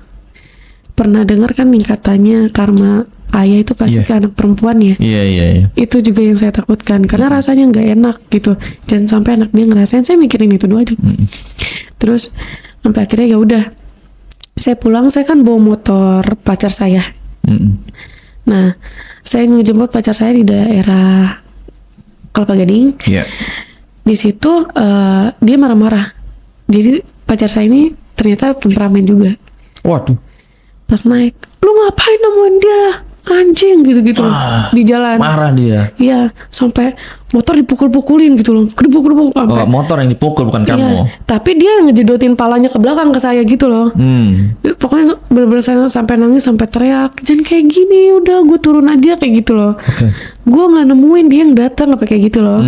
B: Pernah dengar kan nih katanya karma ayah itu pasti ke anak perempuan ya.
A: Iya.
B: Itu juga yang saya takutkan karena rasanya nggak enak gitu. Jangan sampai anak dia ngerasain. Saya mikirin itu dulu aja. Terus sampai akhirnya ya udah, saya pulang. Saya kan bawa motor pacar saya. Nah, saya ngejemput pacar saya di daerah Kelapa Gading.
A: Iya.
B: Di situ dia marah-marah. Jadi pacar saya ini ternyata temperamen juga.
A: Waduh.
B: Pas naik, lu ngapain nemuin dia? Anjing gitu-gitu di jalan.
A: Marah dia.
B: Iya, sampai motor dipukul-pukulin gitu loh. Kedepuk-kedepuk sampai.
A: Oh, motor yang dipukul bukan
B: Iya,
A: kamu.
B: tapi dia ngejedotin palanya ke belakang ke saya gitu loh. Pokoknya bener-bener saya sampai nangis, sampai teriak, jangan kayak gini, udah gue turun aja kayak gitu loh.
A: Oke.
B: Gue nggak nemuin dia yang datang apa kayak gitu loh.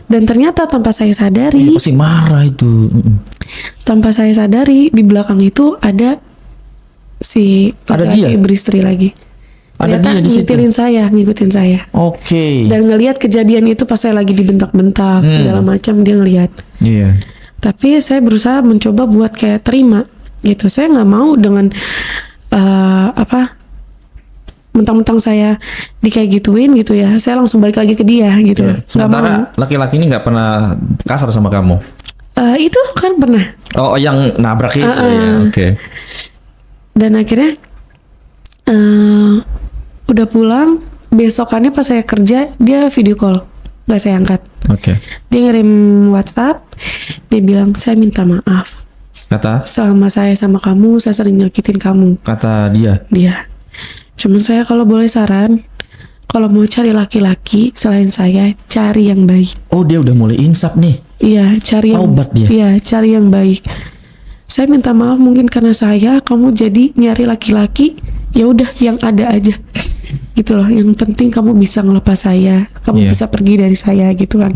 B: Dan ternyata tanpa saya sadari,
A: Pasti marah itu.
B: tanpa saya sadari di belakang itu ada si
A: Ada
B: laki-laki
A: dia?
B: beristri lagi.
A: Ada
B: Ternyata
A: dia di situ?
B: ngikutin saya.
A: Oke.
B: Dan ngelihat kejadian itu pas saya lagi dibentak-bentak segala macam, dia ngelihat.
A: Iya.
B: Tapi saya berusaha mencoba buat kayak terima gitu. Saya nggak mau dengan mentang-mentang saya di kayak gituin gitu ya. Saya langsung balik lagi ke dia gitu.
A: Iya.
B: Nggak mau.
A: Sementara laki-laki ini nggak pernah kasar sama kamu.
B: Itu kan pernah.
A: Oh, yang nabrak itu ya. Oke.
B: Dan akhirnya udah pulang, besokannya pas saya kerja dia video call, nggak saya angkat.
A: Oke.
B: Dia ngirim WhatsApp, dia bilang saya minta maaf.
A: Kata
B: Selama saya sama kamu, saya sering nyakitin kamu.
A: dia.
B: Dia. Cuman saya kalau boleh saran, kalau mau cari laki-laki selain saya, cari yang baik.
A: Oh, dia udah mulai insaf nih.
B: Iya, cari yang
A: Taubat dia.
B: Iya, cari yang baik. Saya minta maaf mungkin karena saya, kamu jadi nyari laki-laki, ya udah yang ada aja. Gitu loh. Yang penting kamu bisa ngelepas saya, kamu bisa pergi dari saya gitu kan.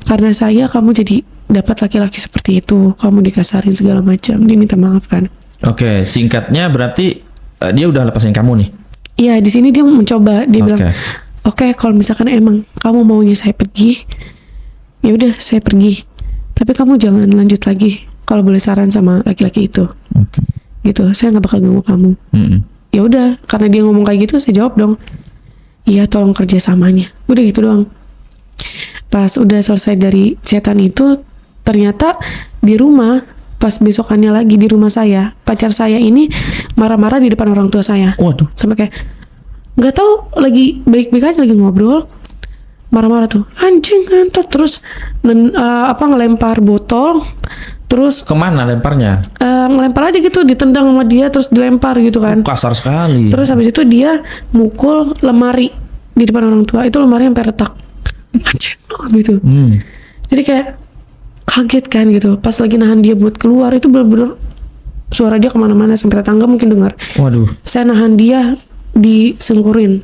B: Karena saya kamu jadi dapat laki-laki seperti itu, kamu dikasarin segala macam, dia minta maaf kan.
A: Oke, singkatnya berarti dia udah lepasin kamu nih.
B: Iya, di sini dia mencoba, dia bilang, oke, kalau misalkan emang kamu maunya saya pergi, ya udah saya pergi. Tapi kamu jangan lanjut lagi. Kalau boleh saran sama laki-laki itu, gitu. Saya nggak bakal ganggu kamu. Ya udah, karena dia ngomong kayak gitu, saya jawab dong, iya tolong kerjasamanya. Udah gitu doang. Pas udah selesai dari chatan itu, ternyata di rumah, pas besokannya lagi di rumah saya, pacar saya ini marah-marah di depan orang tua saya.
A: Waduh.
B: Sampai kayak nggak tahu, lagi baik-baik aja lagi ngobrol, marah-marah tuh, anjing ngantuk, terus ngelempar botol, terus
A: Kemana lemparnya?
B: ngelempar aja gitu, ditendang sama dia, terus dilempar gitu kan.
A: Kasar sekali.
B: Terus habis itu dia mukul lemari di depan orang tua, itu lemari sampai retak. Anjing gitu. Jadi kayak kaget kan gitu. Pas lagi nahan dia buat keluar itu bener-bener suara dia kemana-mana sampai tetangga mungkin dengar.
A: Waduh.
B: Saya nahan dia, disengkurin,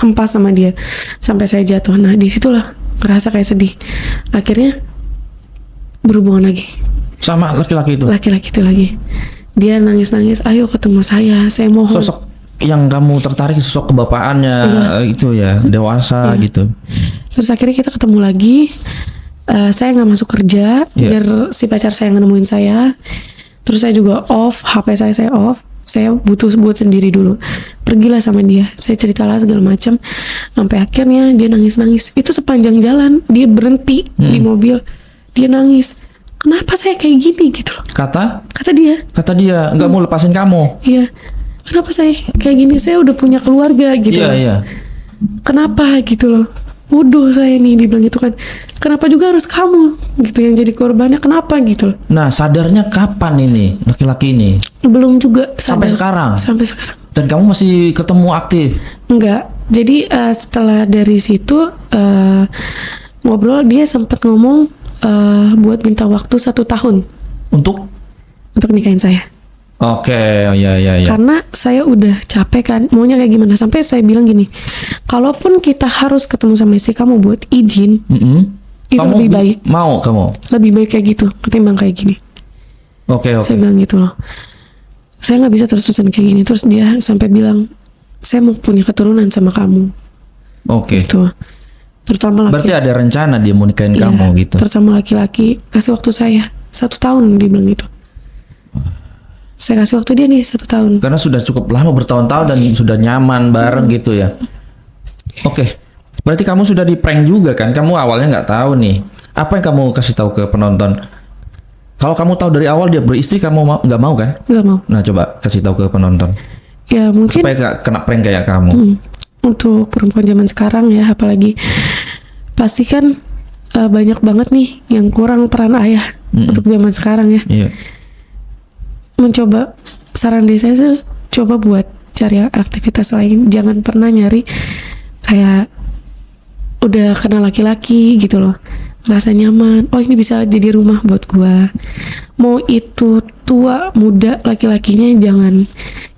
B: hempas sama dia sampai saya jatuh. Nah disitulah ngerasa kayak sedih. Akhirnya berhubungan lagi
A: Sama laki-laki itu.
B: laki-laki itu lagi. Dia nangis-nangis, ayo ketemu saya mohon.
A: Sosok yang kamu tertarik sosok kebapaannya itu ya, dewasa gitu.
B: Terus akhirnya kita ketemu lagi. Saya nggak masuk kerja biar si pacar saya nemuin saya. Terus saya juga off, HP saya off. Saya butuh buat sendiri dulu. Pergilah sama dia. Saya ceritalah segala macam. Sampai akhirnya dia nangis-nangis. Itu sepanjang jalan dia berhenti di mobil. Dia nangis. Kenapa saya kayak gini gitu loh. Kata dia
A: nggak mau lepasin kamu.
B: Iya. Kenapa saya kayak gini? Saya udah punya keluarga gitu.
A: Iya.
B: Kenapa gitu loh. Bodoh saya nih, dibilang gitu kan. Kenapa juga harus kamu gitu yang jadi korbannya, kenapa gitu loh.
A: Nah, sadarnya kapan ini laki-laki ini?
B: Belum juga sadar. Sampai sekarang.
A: Dan kamu masih ketemu aktif?
B: Enggak. Jadi setelah dari situ ngobrol, dia sempat ngomong buat minta waktu 1 tahun
A: Untuk
B: nikahin saya.
A: Oke, iya.
B: Karena saya udah capek kan, maunya kayak gimana. Sampai saya bilang gini, kalaupun kita harus ketemu sama istri kamu buat izin, itu
A: kamu
B: lebih baik.
A: Mau kamu?
B: Lebih baik kayak gitu ketimbang kayak gini.
A: Oke.
B: Saya bilang gitu loh. Saya nggak bisa terus-terusan kayak gini. Terus dia sampai bilang, saya mau punya keturunan sama kamu.
A: Oke.
B: Gitu. Terutama
A: Berarti
B: laki-laki.
A: ada rencana dia mau nikahin kamu gitu.
B: Terutama laki-laki, kasih waktu saya 1 tahun, dia bilang gitu. Saya kasih waktu dia nih 1 tahun.
A: Karena sudah cukup lama bertahun-tahun dan sudah nyaman bareng gitu ya. Oke. Berarti kamu sudah di prank juga kan? Kamu awalnya nggak tahu nih. Apa yang kamu kasih tahu ke penonton? Kalau kamu tahu dari awal dia beristri, kamu nggak mau kan?
B: Nggak mau.
A: Nah, coba kasih tahu ke penonton
B: Ya mungkin
A: supaya nggak kena prank kayak kamu.
B: untuk perempuan zaman sekarang ya, apalagi pasti kan banyak banget nih yang kurang peran ayah untuk zaman sekarang ya.
A: Iya.
B: Mencoba, saran dari saya sih coba buat cari aktivitas lain. Jangan pernah nyari kayak udah kenal laki-laki gitu loh, ngerasa nyaman, oh ini bisa jadi rumah buat gua. Mau itu tua muda laki-lakinya jangan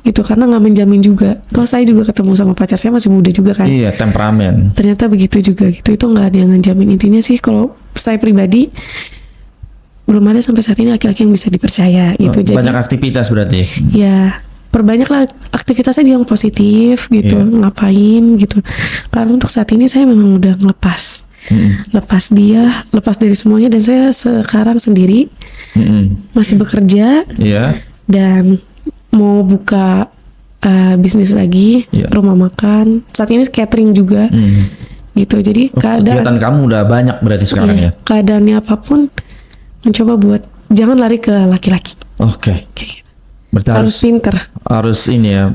B: gitu, karena nggak menjamin juga. Toh saya juga ketemu sama pacar saya masih muda juga kan.
A: Iya, temperamen.
B: Ternyata begitu juga gitu. Itu nggak ada yang ngejamin. Intinya sih kalau saya pribadi belum ada sampai saat ini laki-laki yang bisa dipercaya gitu. Jadi
A: Banyak aktivitas berarti.
B: ya perbanyaklah aktivitasnya yang positif gitu, ngapain gitu. Karena untuk saat ini saya memang udah ngelepas. Lepas dia, lepas dari semuanya, dan saya sekarang sendiri masih bekerja dan mau buka bisnis lagi, rumah makan. Saat ini catering juga gitu. Jadi
A: kegiatan kamu udah banyak berarti sekarang ya.
B: Keadaannya apapun mencoba buat jangan lari ke laki-laki.
A: Oke.
B: Kayak gitu.
A: Berarti
B: Harus pinter.
A: Harus ini ya,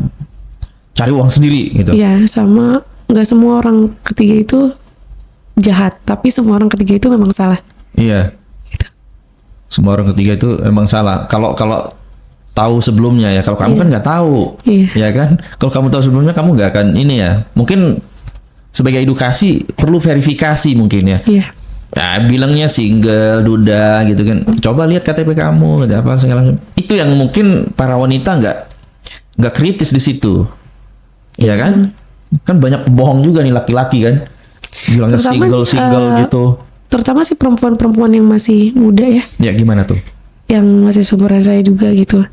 A: cari uang sendiri gitu.
B: Iya, sama nggak semua orang ketiga itu jahat, tapi semua orang ketiga itu memang salah.
A: Iya.
B: Gitu.
A: Semua orang ketiga itu emang salah. Kalau tahu sebelumnya ya. Kalau kamu kan nggak tahu, ya kan? Kalau kamu tahu sebelumnya, kamu nggak akan ini ya. Mungkin sebagai edukasi perlu verifikasi mungkin ya.
B: Iya.
A: Ya bilangnya single, duda gitu kan. Coba lihat KTP kamu, ada apa segala macam. Itu yang mungkin para wanita nggak kritis di situ, ya kan? Kan banyak bohong juga nih laki-laki kan. Bilangnya single gitu.
B: Terutama sih perempuan-perempuan yang masih muda ya.
A: Ya gimana tuh?
B: Yang masih seumuran saya juga gitu.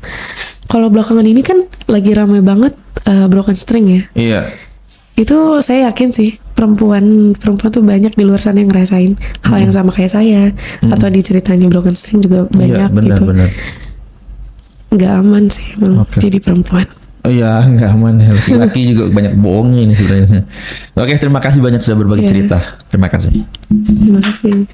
B: Kalau belakangan ini kan lagi ramai banget broken string ya.
A: Iya.
B: Itu saya yakin sih perempuan tuh banyak di luar sana yang ngerasain hal yang sama kayak saya, atau di ceritanya broken string juga banyak gitu.
A: Benar.
B: Nggak aman sih emang jadi perempuan.
A: Oh iya, nggak aman. Laki-laki juga banyak bohongnya ini sebenarnya. Oke, terima kasih banyak sudah berbagi cerita. Terima kasih.
B: Terima kasih.